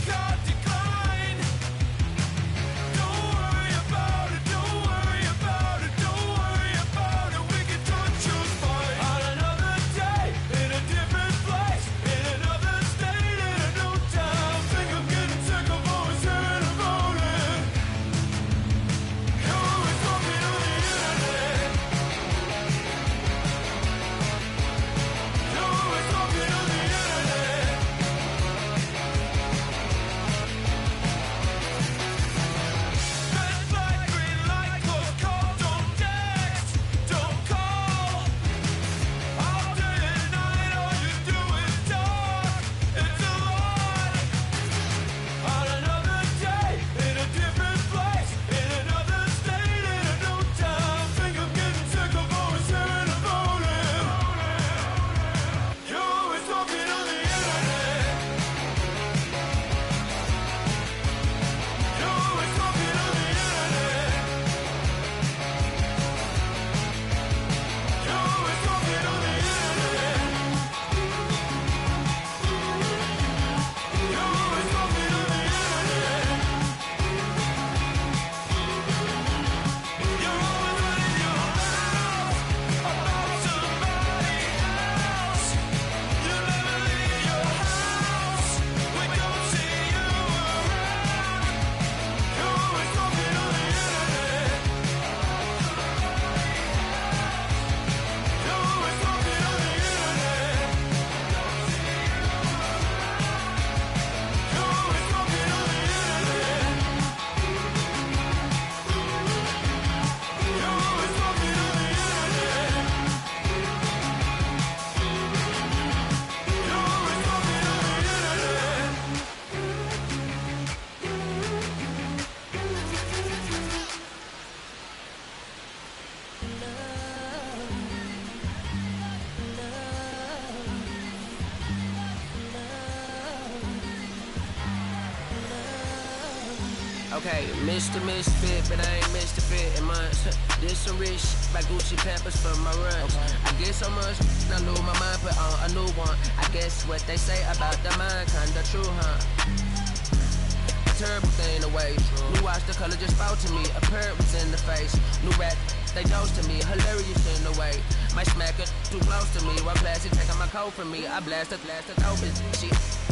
Okay, Mr. Misfit, but I ain't Mr. Fit in months. This some rich by Gucci Pampers for my runs. I get so much, I lose my mind, put on a new one. I guess what they say about the mind, kinda true, huh? A terrible thing away. New watch, the color just spoke to me. A parrot was in the face. New rap, they dose to me. Hilarious in the way. My smacker too close to me. One plastic taking my coat from me. I blasted open. She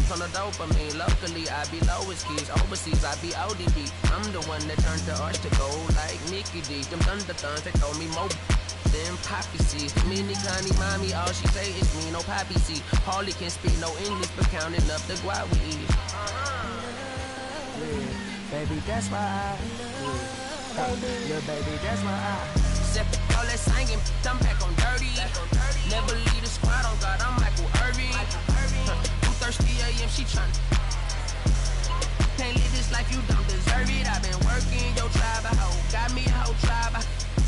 on the dopamine. Locally, I be lowest keys. Overseas, I be ODB. I'm the one that turned the arch to gold like Mickey D. Them thunder thuns, they told me more than Poppy C. Mini Connie, mommy, all she say is me, no Poppy C. Harley can speak no English, but counting up the guap we eat. Baby, that's why little baby, that's why Except all that singing, I'm back on dirty. Never leave the squad on God, I'm Michael Irving. 2:30 a.m. she tryna. Can't live this life, you don't deserve it. I've been working your tribe, a hoe. Got me a whole tribe.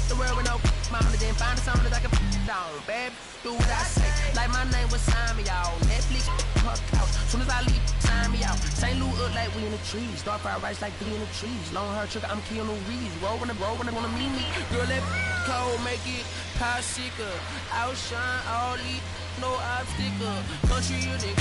The world with no mama, then find a song that I can down. Babe, do what I say. Like my name was sign me out. Netflix, her couch. Soon as I leave, sign me out. St. Louis up like we in the trees. Star fried rice like we in the trees. Long hair trigger, I'm Keanu Reeves. Roll when they wanna meet me. Girl, that cold, make it car sicker. Outshine all these, no obstacle. Country, you nigga.